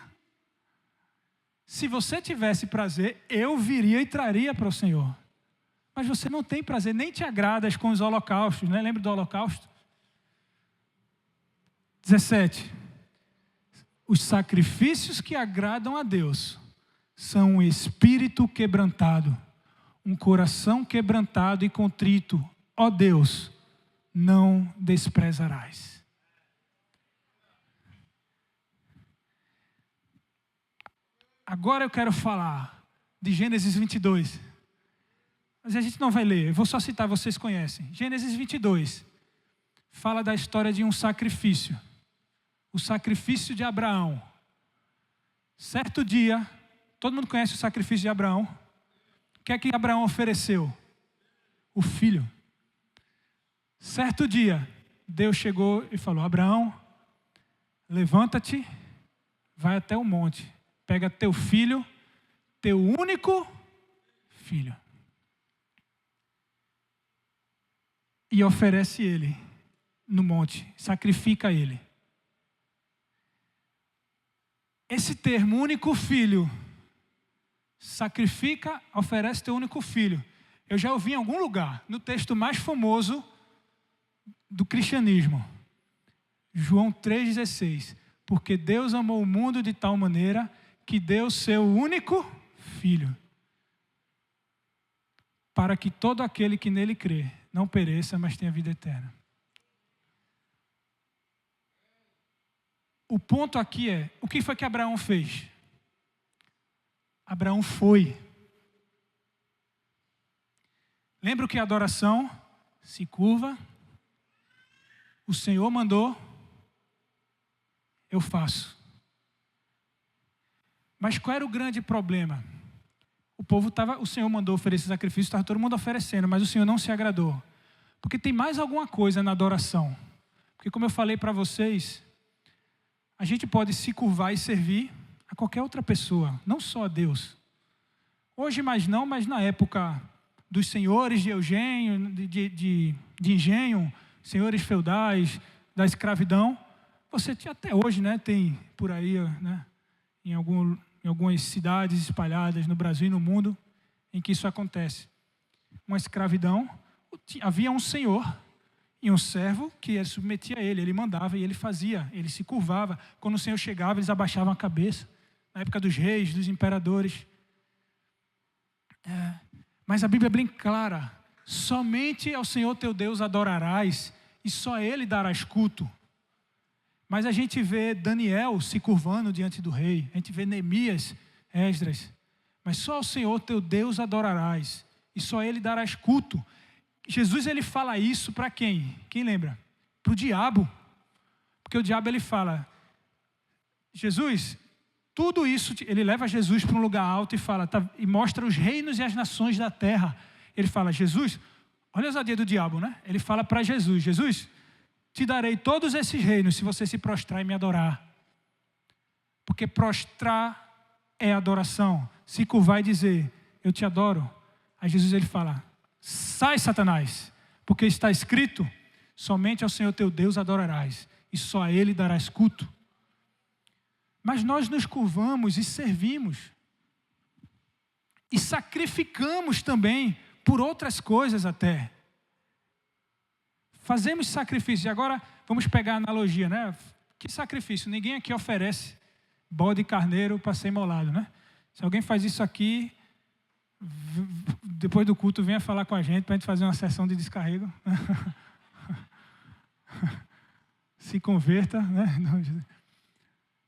Se você tivesse prazer, eu viria e traria para o Senhor. Mas você não tem prazer, nem te agradas com os holocaustos, né? Lembra do holocausto? 17. Os sacrifícios que agradam a Deus são um espírito quebrantado, um coração quebrantado e contrito. Ó Deus, não desprezarás. Agora eu quero falar de Gênesis 22. Mas a gente não vai ler, eu vou só citar, vocês conhecem. Gênesis 22 fala da história de um sacrifício. O sacrifício de Abraão. Certo dia, todo mundo conhece o sacrifício de Abraão. O que é que Abraão ofereceu? O filho. Certo dia, Deus chegou e falou, Abraão, levanta-te, vai até o monte, pega teu filho, teu único filho, e oferece ele no monte, sacrifica ele. Esse termo, único filho, sacrifica, oferece teu único filho. Eu já ouvi em algum lugar, no texto mais famoso do cristianismo, João 3,16. Porque Deus amou o mundo de tal maneira que deu seu único filho, para que todo aquele que nele crê não pereça, mas tenha vida eterna. O ponto aqui é, o que foi que Abraão fez? Abraão foi. Lembra que a adoração se curva? O Senhor mandou, eu faço. Mas qual era o grande problema? O Senhor mandou oferecer sacrifício, estava todo mundo oferecendo, mas o Senhor não se agradou. Porque tem mais alguma coisa na adoração. Porque como eu falei para vocês, a gente pode se curvar e servir a qualquer outra pessoa, não só a Deus. Hoje mais não, mas na época dos senhores de engenho, de engenho, senhores feudais, da escravidão, você tinha até hoje, né, tem por aí, né, em algumas cidades espalhadas no Brasil e no mundo, em que isso acontece. Uma escravidão, havia um senhor e um servo que ele submetia a ele mandava e ele fazia, ele se curvava. Quando o senhor chegava, eles abaixavam a cabeça. Na época dos reis, dos imperadores. Mas a Bíblia é bem clara: somente ao Senhor teu Deus adorarás e só a Ele darás culto. Mas a gente vê Daniel se curvando diante do rei, a gente vê Neemias, Esdras, mas só ao Senhor teu Deus adorarás e só a Ele darás culto. Jesus, ele fala isso para quem? Quem lembra? Para o diabo. Porque o diabo, ele fala, Jesus, tudo isso, ele leva Jesus para um lugar alto e fala, e mostra os reinos e as nações da terra. Ele fala, Jesus, olha a ousadia do diabo, né? Ele fala para Jesus, Jesus, te darei todos esses reinos se você se prostrar e me adorar. Porque prostrar é adoração. Se curvar e dizer, eu te adoro. Aí Jesus, ele fala, sai, Satanás, porque está escrito, somente ao Senhor teu Deus adorarás e só a Ele darás culto. Mas nós nos curvamos e servimos. E sacrificamos também por outras coisas até. Fazemos sacrifício. E agora vamos pegar a analogia, né? Que sacrifício? Ninguém aqui oferece bode e carneiro para ser imolado, né? Se alguém faz isso aqui, depois do culto, venha falar com a gente para a gente fazer uma sessão de descarrego. Se converta, né?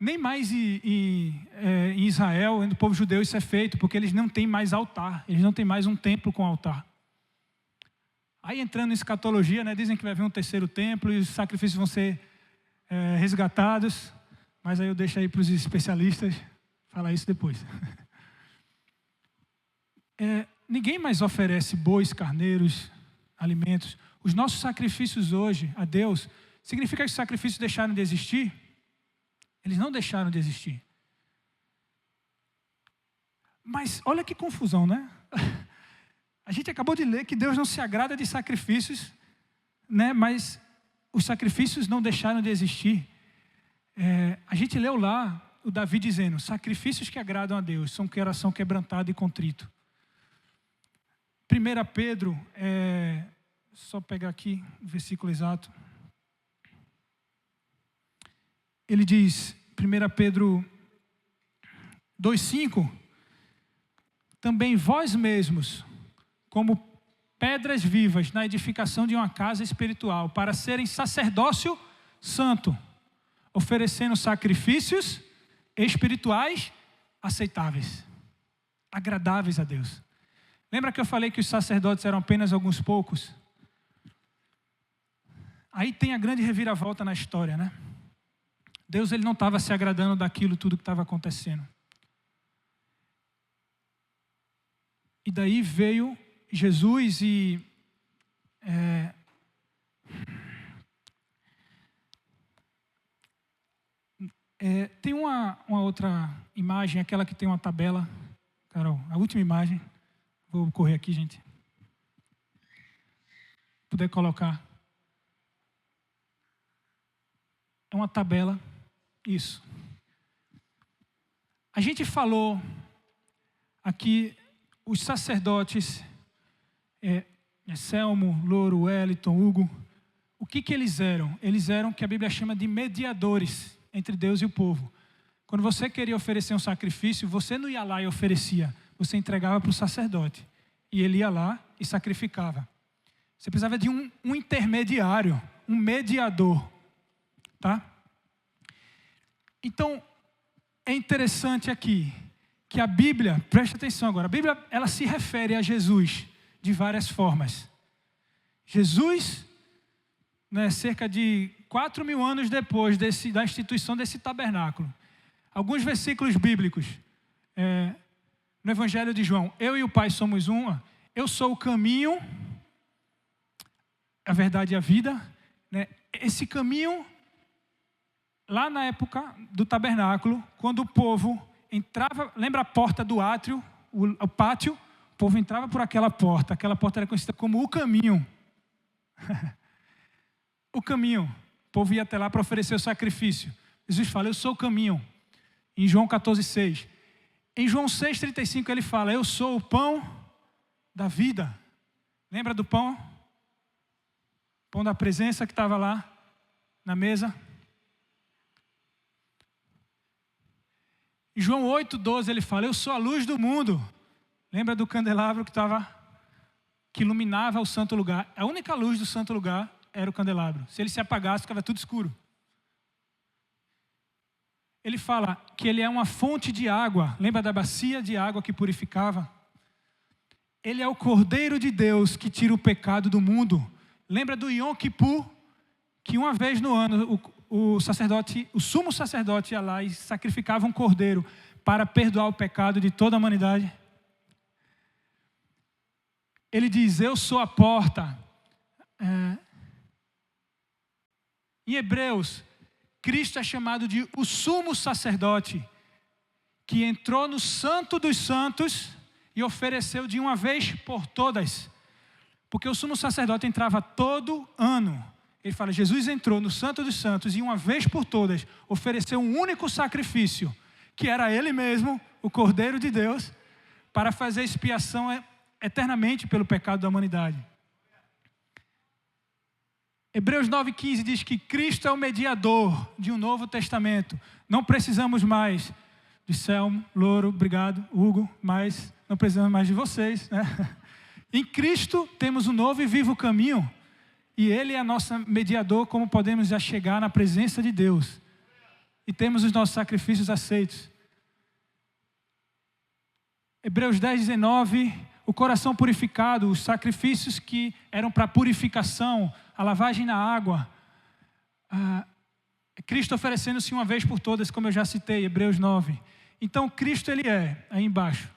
Nem mais em Israel, no povo judeu, isso é feito, porque eles não têm mais altar, eles não têm mais um templo com altar. Aí entrando em escatologia, né, dizem que vai vir um terceiro templo e os sacrifícios vão ser resgatados, mas aí eu deixo aí para os especialistas falar isso depois. Ninguém mais oferece bois, carneiros, alimentos. Os nossos sacrifícios hoje a Deus, significa que os sacrifícios deixaram de existir? Eles não deixaram de existir. Mas olha que confusão, né? A gente acabou de ler que Deus não se agrada de sacrifícios, né? Mas os sacrifícios não deixaram de existir. A gente leu lá o Davi dizendo, sacrifícios que agradam a Deus são coração quebrantado e contrito. 1 Pedro, só pegar aqui o versículo exato. Ele diz, 1 Pedro 2,5, também vós mesmos, como pedras vivas na edificação de uma casa espiritual, para serem sacerdócio santo, oferecendo sacrifícios espirituais aceitáveis, agradáveis a Deus. Lembra que eu falei que os sacerdotes eram apenas alguns poucos? Aí tem a grande reviravolta na história, né? Deus, ele não estava se agradando daquilo tudo que estava acontecendo. E daí veio Jesus e tem uma outra imagem, aquela que tem uma tabela. Carol, a última imagem. Vou correr aqui, gente. Se puder colocar. É uma tabela. Isso. A gente falou aqui, os sacerdotes, Selmo, Louro, Wellington, Hugo, o que eles eram? Eles eram o que a Bíblia chama de mediadores entre Deus e o povo. Quando você queria oferecer um sacrifício, você não ia lá e oferecia, você entregava para o sacerdote. E ele ia lá e sacrificava. Você precisava de um intermediário, um mediador. Tá? Então, é interessante aqui que a Bíblia, preste atenção agora, a Bíblia ela se refere a Jesus de várias formas. Jesus, né, cerca de 4.000 anos depois da instituição desse tabernáculo, alguns versículos bíblicos, no Evangelho de João, eu e o Pai somos uma, eu sou o caminho, a verdade e a vida, né? Esse caminho, lá na época do tabernáculo, quando o povo entrava, lembra a porta do átrio, o pátio, o povo entrava por aquela porta era conhecida como o caminho. O caminho, o povo ia até lá para oferecer o sacrifício. Jesus fala, eu sou o caminho, em João 14,6. Em João 6,35 ele fala, eu sou o pão da vida. Lembra do pão? Pão da presença que estava lá na mesa. Em João 8,12 ele fala, eu sou a luz do mundo. Lembra do candelabro que iluminava o santo lugar? A única luz do santo lugar era o candelabro. Se ele se apagasse, ficava tudo escuro. Ele fala que ele é uma fonte de água. Lembra da bacia de água que purificava? Ele é o Cordeiro de Deus que tira o pecado do mundo. Lembra do Yom Kippur? Que uma vez no ano o sumo sacerdote ia lá e sacrificava um cordeiro para perdoar o pecado de toda a humanidade. Ele diz, eu sou a porta. Em Hebreus, Cristo é chamado de o sumo sacerdote, que entrou no Santo dos Santos e ofereceu de uma vez por todas. Porque o sumo sacerdote entrava todo ano. Ele fala, Jesus entrou no Santo dos Santos e uma vez por todas ofereceu um único sacrifício, que era Ele mesmo, o Cordeiro de Deus, para fazer expiação eternamente pelo pecado da humanidade. Hebreus 9,15 diz que Cristo é o mediador de um novo testamento. Não precisamos mais de Selmo, Louro, obrigado, Hugo, mas não precisamos mais de vocês, né? Em Cristo temos um novo e vivo caminho, e Ele é nosso mediador, como podemos já chegar na presença de Deus. E temos os nossos sacrifícios aceitos. Hebreus 10,19, o coração purificado, os sacrifícios que eram para purificação, a lavagem na água. Cristo oferecendo-se uma vez por todas, como eu já citei, Hebreus 9. Então Cristo ele é, aí embaixo,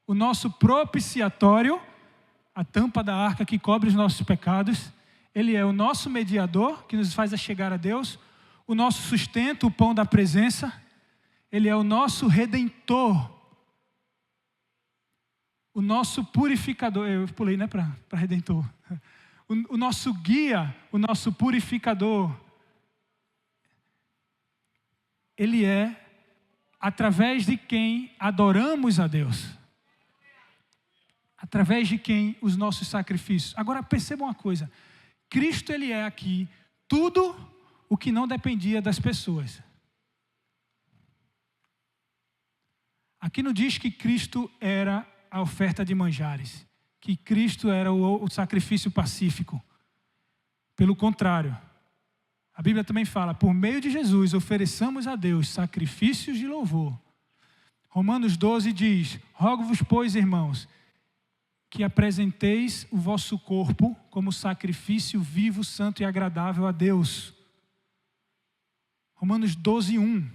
o nosso propiciatório, a tampa da arca que cobre os nossos pecados. Ele é o nosso mediador, que nos faz chegar a Deus, o nosso sustento, o pão da presença. Ele é o nosso redentor, o nosso purificador. Eu pulei, né, para redentor. O nosso guia, o nosso purificador. Ele é através de quem adoramos a Deus. Através de quem os nossos sacrifícios. Agora percebam uma coisa. Cristo ele é aqui tudo o que não dependia das pessoas. Aqui não diz que Cristo era a oferta de manjares, que Cristo era o sacrifício pacífico. Pelo contrário, a Bíblia também fala, por meio de Jesus ofereçamos a Deus sacrifícios de louvor. Romanos 12 diz, rogo-vos, pois, irmãos, que apresenteis o vosso corpo como sacrifício vivo, santo e agradável a Deus. Romanos 12:1.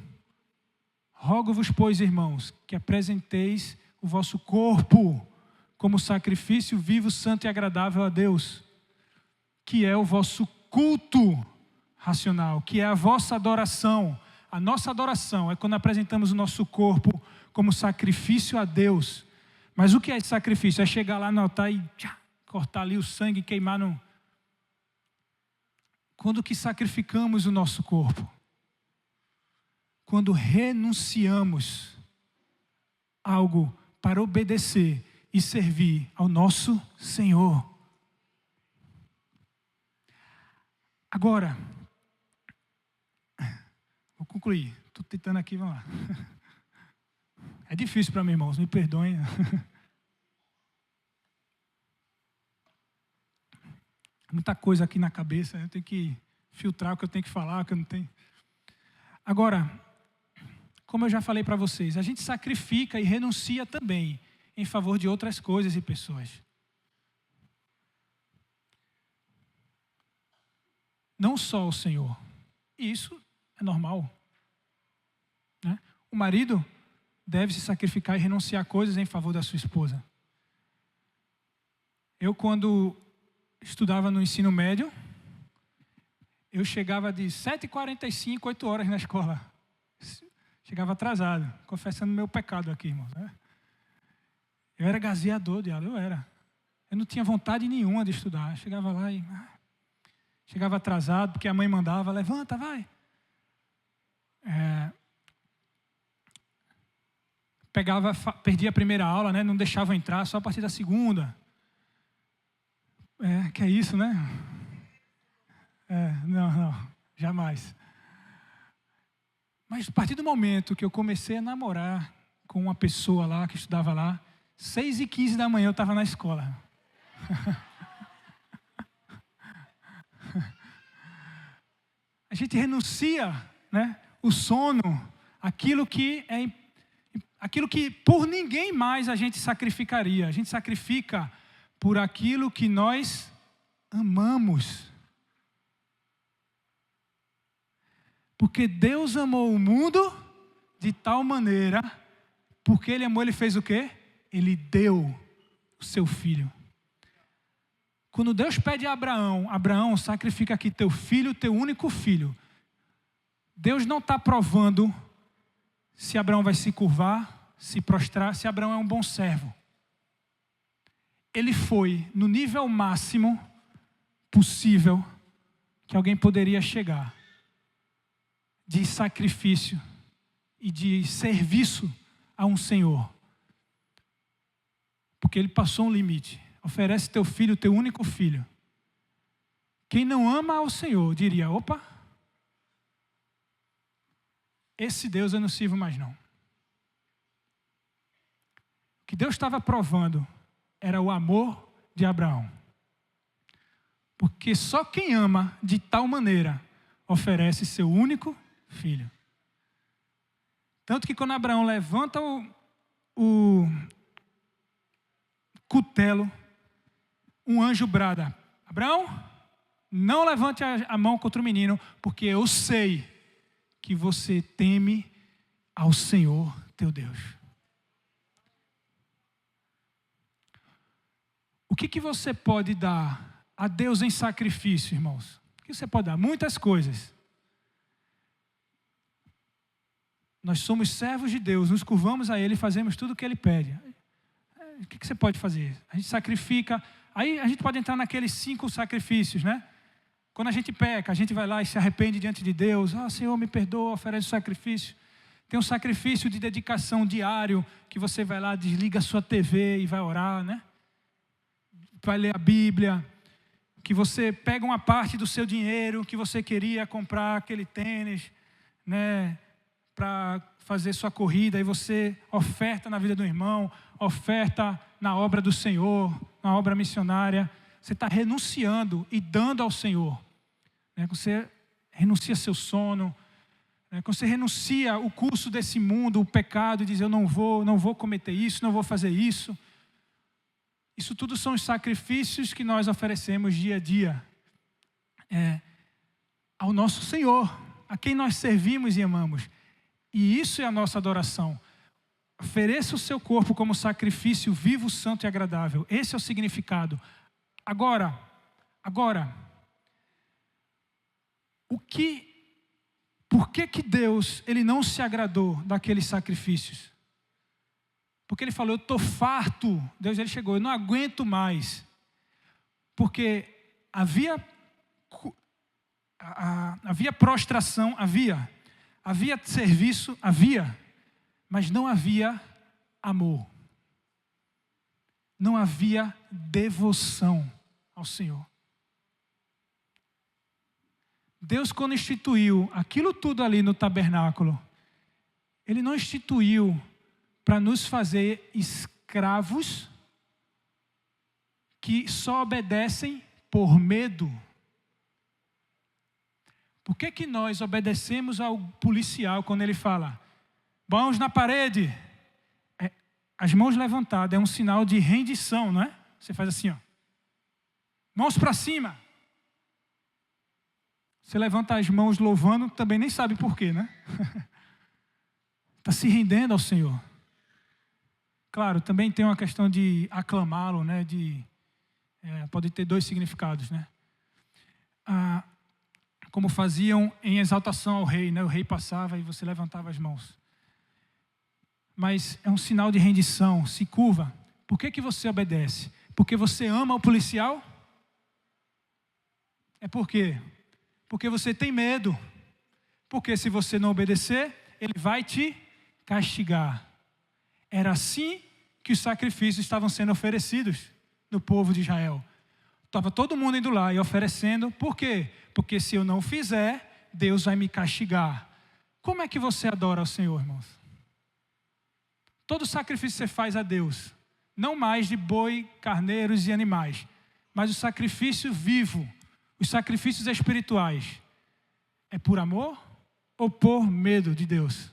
Rogo-vos, pois, irmãos, que apresenteis o vosso corpo como sacrifício vivo, santo e agradável a Deus, que é o vosso culto racional, que é a vossa adoração. A nossa adoração é quando apresentamos o nosso corpo como sacrifício a Deus. Mas o que é esse sacrifício? É chegar lá no altar e cortar ali o sangue, queimar no... Quando que sacrificamos o nosso corpo? Quando renunciamos algo para obedecer e servir ao nosso Senhor. Agora, vou concluir. Estou tentando aqui, vamos lá. É difícil para mim, irmãos, me perdoem. Muita coisa aqui na cabeça, eu tenho que filtrar o que eu tenho que falar, o que eu não tenho. Agora, como eu já falei para vocês, a gente sacrifica e renuncia também em favor de outras coisas e pessoas. Não só o Senhor. E isso é normal, né? O marido deve se sacrificar e renunciar a coisas em favor da sua esposa. Eu, quando estudava no ensino médio, eu chegava de 7h45, 8 horas na escola. Chegava atrasado, confessando meu pecado aqui, irmãos, né? Eu era gazeador de aula, eu era. Eu não tinha vontade nenhuma de estudar. Eu chegava lá e... chegava atrasado, porque a mãe mandava, levanta, vai. Perdia a primeira aula, né? Não deixava entrar, só a partir da segunda. Que é isso, né? Não, jamais. Mas a partir do momento que eu comecei a namorar com uma pessoa lá, que estudava lá, 6h15 da manhã eu estava na escola. A gente renuncia, né, o sono, aquilo que por ninguém mais a gente sacrificaria. A gente sacrifica por aquilo que nós amamos. Porque Deus amou o mundo de tal maneira, porque Ele amou, Ele fez o quê? Ele deu o seu filho. Quando Deus pede a Abraão, Abraão, sacrifica aqui teu filho, teu único filho. Deus não está provando se Abraão vai se curvar, se prostrar, se Abraão é um bom servo. Ele foi no nível máximo possível que alguém poderia chegar, de sacrifício e de serviço a um Senhor. Porque ele passou um limite. Oferece teu filho, teu único filho. Quem não ama ao Senhor diria, opa, esse Deus eu não sirvo mais não. O que Deus estava provando era o amor de Abraão. Porque só quem ama de tal maneira oferece seu único filho. Tanto que quando Abraão levanta o cutelo, um anjo brada, Abraão, não levante a mão contra o menino, porque eu sei que você teme ao Senhor teu Deus. O que você pode dar a Deus em sacrifício, irmãos? O que você pode dar? Muitas coisas. Nós somos servos de Deus, nos curvamos a Ele e fazemos tudo o que Ele pede. O que você pode fazer? A gente sacrifica. Aí a gente pode entrar naqueles 5 sacrifícios, né? Quando a gente peca, a gente vai lá e se arrepende diante de Deus. Senhor, me perdoa, oferece o sacrifício. Tem um sacrifício de dedicação diário, que você vai lá, desliga a sua TV e vai orar, né? Vai ler a Bíblia. Que você pega uma parte do seu dinheiro que você queria comprar aquele tênis, né? Para fazer sua corrida, e você oferta na vida do irmão, oferta na obra do Senhor, na obra missionária. Você está renunciando e dando ao Senhor. Você renuncia seu sono. Você renuncia o curso desse mundo, o pecado, e diz, eu não vou cometer isso, não vou fazer isso. Isso tudo são os sacrifícios que nós oferecemos dia a dia ao nosso Senhor, a quem nós servimos e amamos. E isso é a nossa adoração. Ofereça o seu corpo como sacrifício vivo, santo e agradável. Esse é o significado. Agora, por que Deus ele não se agradou daqueles sacrifícios? Porque Ele falou, eu estou farto. Deus ele chegou, eu não aguento mais. Porque havia prostração, havia serviço, mas não havia amor. Não havia devoção ao Senhor. Deus, quando instituiu aquilo tudo ali no tabernáculo, Ele não instituiu para nos fazer escravos que só obedecem por medo. Por que nós obedecemos ao policial quando ele fala, mãos na parede? As mãos levantadas é um sinal de rendição, não é? Você faz assim, ó. Mãos para cima. Você levanta as mãos louvando, também nem sabe por quê, né? Está se rendendo ao Senhor. Claro, também tem uma questão de aclamá-lo, né? Pode ter 2 significados, né? Como faziam em exaltação ao rei, né? O rei passava e você levantava as mãos. Mas é um sinal de rendição, se curva. Por que você obedece? Porque você ama o policial? É por quê? Porque você tem medo. Porque se você não obedecer, ele vai te castigar. Era assim que os sacrifícios estavam sendo oferecidos no povo de Israel. Estava todo mundo indo lá e oferecendo. Por quê? Porque se eu não fizer, Deus vai me castigar. Como é que você adora ao Senhor, irmãos? Todo sacrifício que você faz a Deus, não mais de boi, carneiros e animais, mas o sacrifício vivo, os sacrifícios espirituais, é por amor ou por medo de Deus?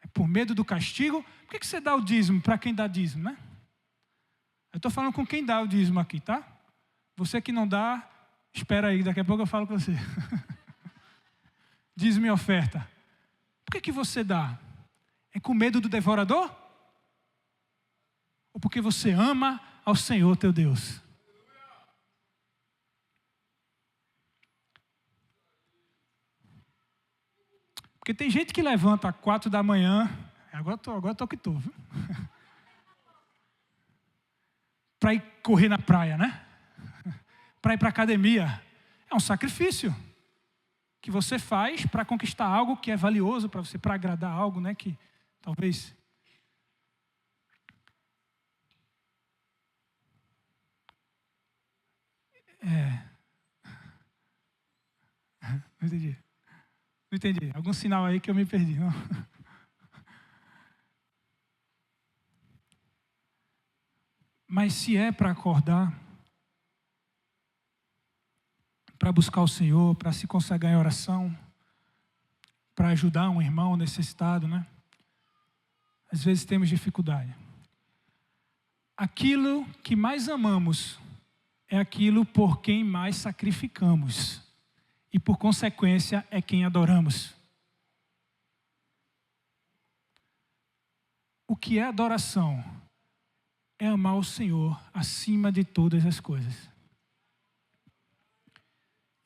É por medo do castigo? Por que você dá o dízimo para quem dá dízimo, né? Eu estou falando com quem dá o dízimo aqui, tá? Você que não dá, espera aí, daqui a pouco eu falo com você. Dízimo e oferta. Por que você dá? É com medo do devorador? Ou porque você ama ao Senhor teu Deus? Porque tem gente que levanta às 4 da manhã, agora tô que tô, viu? Para ir correr na praia, né? Para ir para a academia. É um sacrifício que você faz para conquistar algo que é valioso para você, para agradar algo, né? Que talvez... Não entendi. Não entendi. Algum sinal aí que eu me perdi, não? Mas se é para acordar, para buscar o Senhor, para se consagrar em oração, para ajudar um irmão necessitado, né? Às vezes temos dificuldade. Aquilo que mais amamos é aquilo por quem mais sacrificamos. E por consequência é quem adoramos. O que é adoração? É amar o Senhor acima de todas as coisas.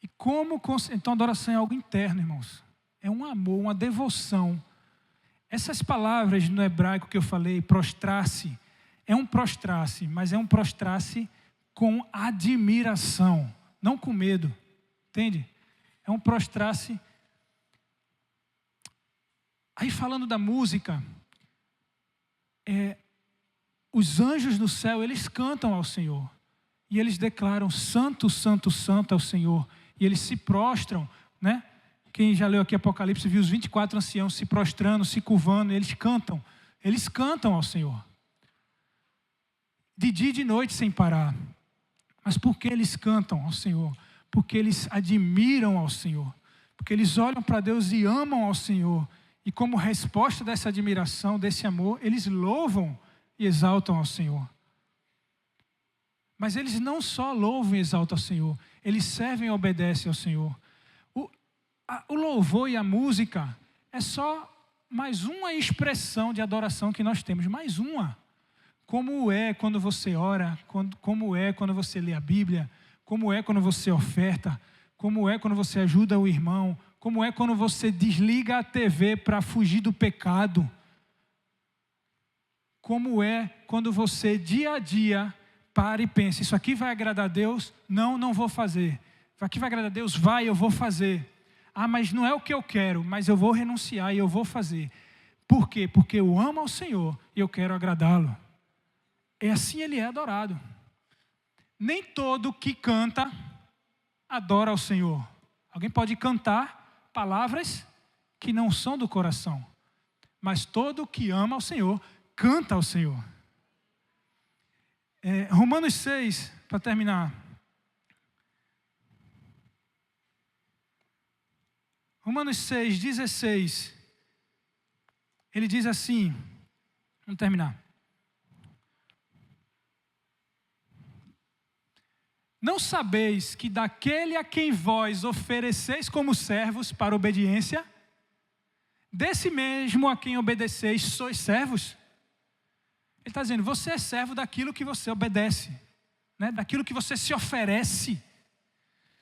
E como... Então adoração é algo interno, irmãos. É um amor, uma devoção. Essas palavras no hebraico que eu falei, prostrar-se, é um prostrar-se, mas é um prostrar-se com admiração, não com medo. Entende? É um prostrar-se. Aí falando da música, os anjos do céu, eles cantam ao Senhor. E eles declaram, santo, santo, santo é o Senhor. E eles se prostram, né? Quem já leu aqui Apocalipse viu os 24 anciãos se prostrando, se curvando, e eles cantam ao Senhor. De dia e de noite sem parar. Mas por que eles cantam ao Senhor? Porque eles admiram ao Senhor. Porque eles olham para Deus e amam ao Senhor. E como resposta dessa admiração, desse amor, eles louvam e exaltam ao Senhor. Mas eles não só louvam e exaltam ao Senhor, eles servem e obedecem ao Senhor. O louvor e a música é só mais uma expressão de adoração que nós temos, mais uma. Como é quando você ora, como é quando você lê a Bíblia, como é quando você oferta, como é quando você ajuda o irmão, como é quando você desliga a TV para fugir do pecado, como é quando você dia a dia para e pensa, isso aqui vai agradar a Deus? Não, não vou fazer. Isso aqui vai agradar a Deus? Vai, eu vou fazer. Ah, mas não é o que eu quero, mas eu vou renunciar e eu vou fazer. Por quê? Porque eu amo ao Senhor e eu quero agradá-lo. É assim ele é adorado. Nem todo que canta adora ao Senhor. Alguém pode cantar palavras que não são do coração, mas todo que ama ao Senhor, canta ao Senhor. Romanos 6, para terminar. Romanos 6, 16. Ele diz assim, vamos terminar. Não sabeis que daquele a quem vós ofereceis como servos para obediência, desse mesmo a quem obedeceis sois servos? Ele está dizendo, você é servo daquilo que você obedece, né? Daquilo que você se oferece,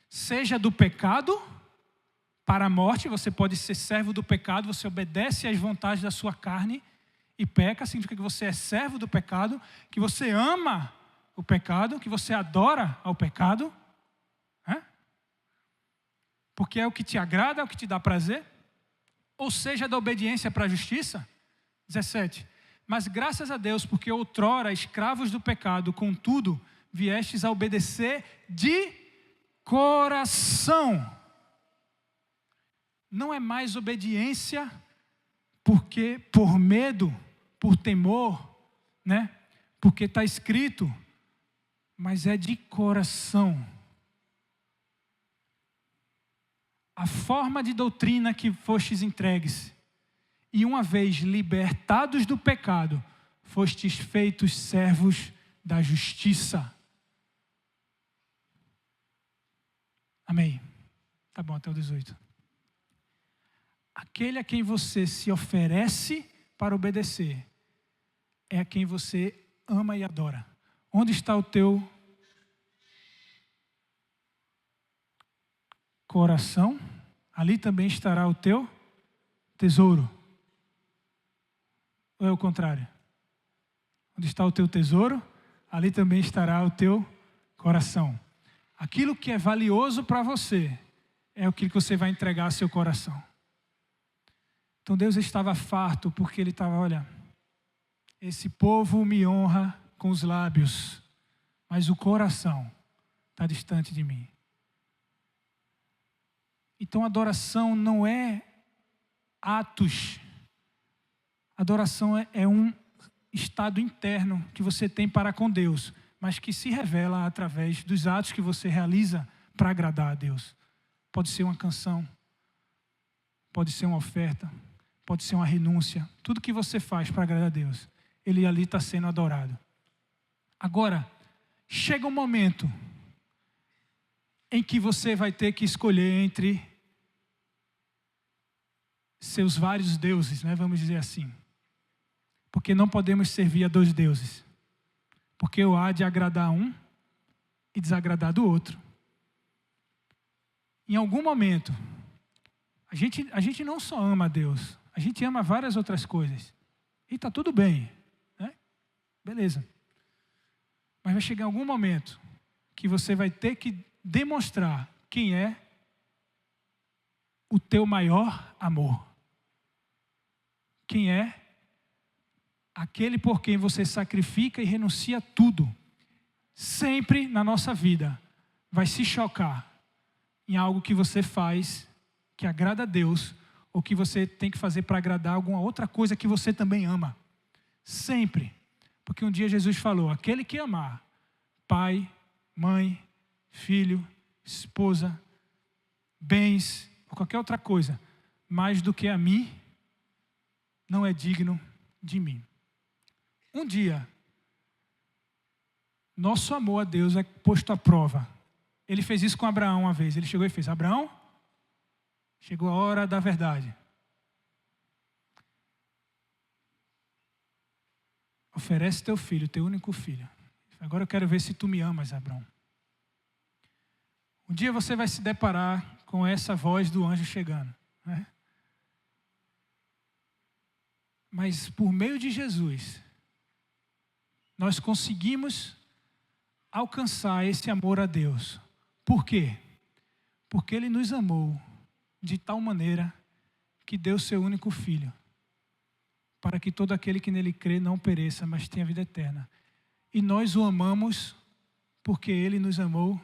seja do pecado para a morte, você pode ser servo do pecado, você obedece às vontades da sua carne e peca, significa que você é servo do pecado, que você ama o pecado, que você adora ao pecado, né? Porque é o que te agrada, é o que te dá prazer, ou seja, da obediência para a justiça. 17. Mas graças a Deus, porque outrora escravos do pecado, contudo, viestes a obedecer de coração. Não é mais obediência porque por medo, por temor, né? Porque está escrito, mas é de coração. A forma de doutrina que fostes entregues, e uma vez libertados do pecado, fostes feitos servos da justiça. Amém. Tá bom, até o 18. Aquele a quem você se oferece para obedecer, é a quem você ama e adora. Onde está o teu coração? Ali também estará o teu tesouro. Ou é o contrário? Onde está o teu tesouro, ali também estará o teu coração. Aquilo que é valioso para você é aquilo que você vai entregar ao seu coração. Então Deus estava farto porque ele estava, olha, esse povo me honra com os lábios, mas o coração está distante de mim. Então adoração não é atos. Adoração é um estado interno que você tem para com Deus, mas que se revela através dos atos que você realiza para agradar a Deus. Pode ser uma canção, pode ser uma oferta, pode ser uma renúncia. Tudo que você faz para agradar a Deus, ele ali está sendo adorado. Agora, chega um momento em que você vai ter que escolher entre seus vários deuses, né? Vamos dizer assim. Porque não podemos servir a dois deuses. Porque o há de agradar um e desagradar do outro. Em algum momento, a gente não só ama a Deus, a gente ama várias outras coisas. E está tudo bem, né? Beleza. Mas vai chegar algum momento que você vai ter que demonstrar quem é o teu maior amor. Quem é aquele por quem você sacrifica e renuncia a tudo. Sempre na nossa vida vai se chocar em algo que você faz que agrada a Deus ou que você tem que fazer para agradar alguma outra coisa que você também ama. Sempre. Porque um dia Jesus falou, aquele que amar pai, mãe, filho, esposa, bens ou qualquer outra coisa mais do que a mim, não é digno de mim. Um dia, nosso amor a Deus é posto à prova. Ele fez isso com Abraão uma vez. Ele chegou e fez, Abraão, chegou a hora da verdade. Oferece teu filho, teu único filho. Agora eu quero ver se tu me amas, Abraão. Um dia você vai se deparar com essa voz do anjo chegando, né? Mas por meio de Jesus, nós conseguimos alcançar esse amor a Deus. Por quê? Porque Ele nos amou de tal maneira que deu seu único filho, para que todo aquele que nele crê não pereça, mas tenha vida eterna. E nós o amamos porque Ele nos amou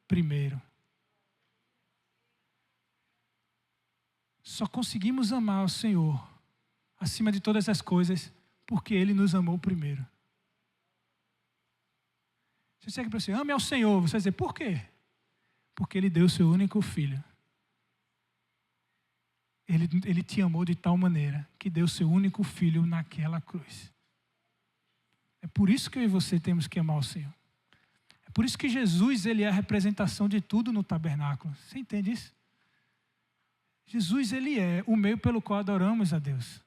primeiro. Só conseguimos amar o Senhor acima de todas as coisas porque Ele nos amou primeiro. Se você quer para você, ame ao Senhor, você vai dizer, por quê? Porque Ele deu o seu único filho. Ele te amou de tal maneira que deu o seu único filho naquela cruz. É por isso que eu e você temos que amar o Senhor. É por isso que Jesus, Ele é a representação de tudo no tabernáculo. Você entende isso? Jesus, Ele é o meio pelo qual adoramos a Deus.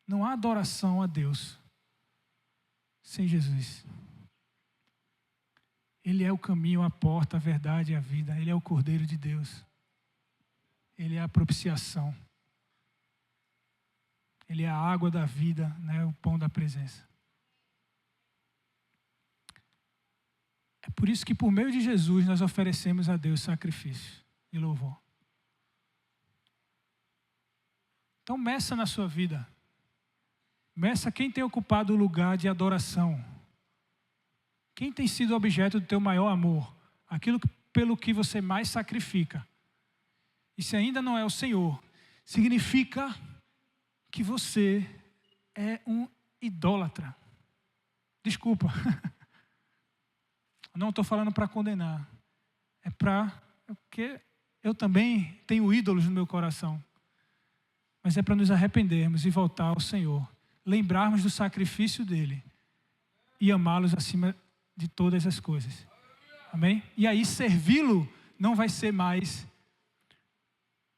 Não há adoração a Deus sem Jesus. Ele é o caminho, a porta, a verdade e a vida. Ele é o Cordeiro de Deus. Ele é a propiciação. Ele é a água da vida, né? O pão da presença. É por isso que por meio de Jesus nós oferecemos a Deus sacrifício e louvor. Então meça na sua vida. Meça quem tem ocupado o lugar de adoração. Quem tem sido objeto do teu maior amor. Aquilo pelo que você mais sacrifica. E se ainda não é o Senhor, significa que você é um idólatra. Desculpa. Não estou falando para condenar. É porque eu também tenho ídolos no meu coração. Mas é para nos arrependermos e voltar ao Senhor. Lembrarmos do sacrifício dele. E amá-los acima de todas as coisas. Amém? E aí servi-lo não vai ser mais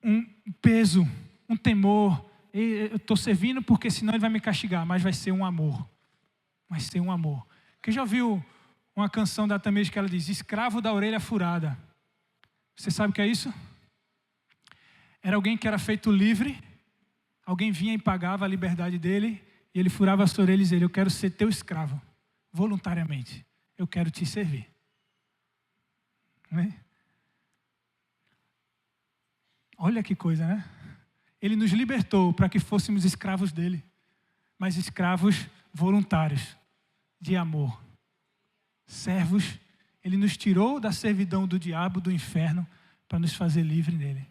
um peso, um temor. Eu estou servindo porque senão ele vai me castigar. Mas vai ser um amor. Vai ser um amor. Quem já ouviu uma canção da Tamires que ela diz, escravo da orelha furada. Você sabe o que é isso? Era alguém que era feito livre, alguém vinha e pagava a liberdade dele, e ele furava a sua orelha e dizia, eu quero ser teu escravo, voluntariamente. Eu quero te servir. Amém? Olha que coisa, né? Ele nos libertou para que fôssemos escravos dele, mas escravos voluntários, de amor. Servos, ele nos tirou da servidão do diabo, do inferno, para nos fazer livre nele.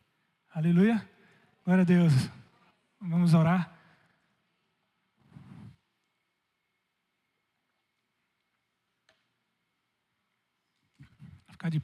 Aleluia. Glória a Deus. Vamos orar. Ficar de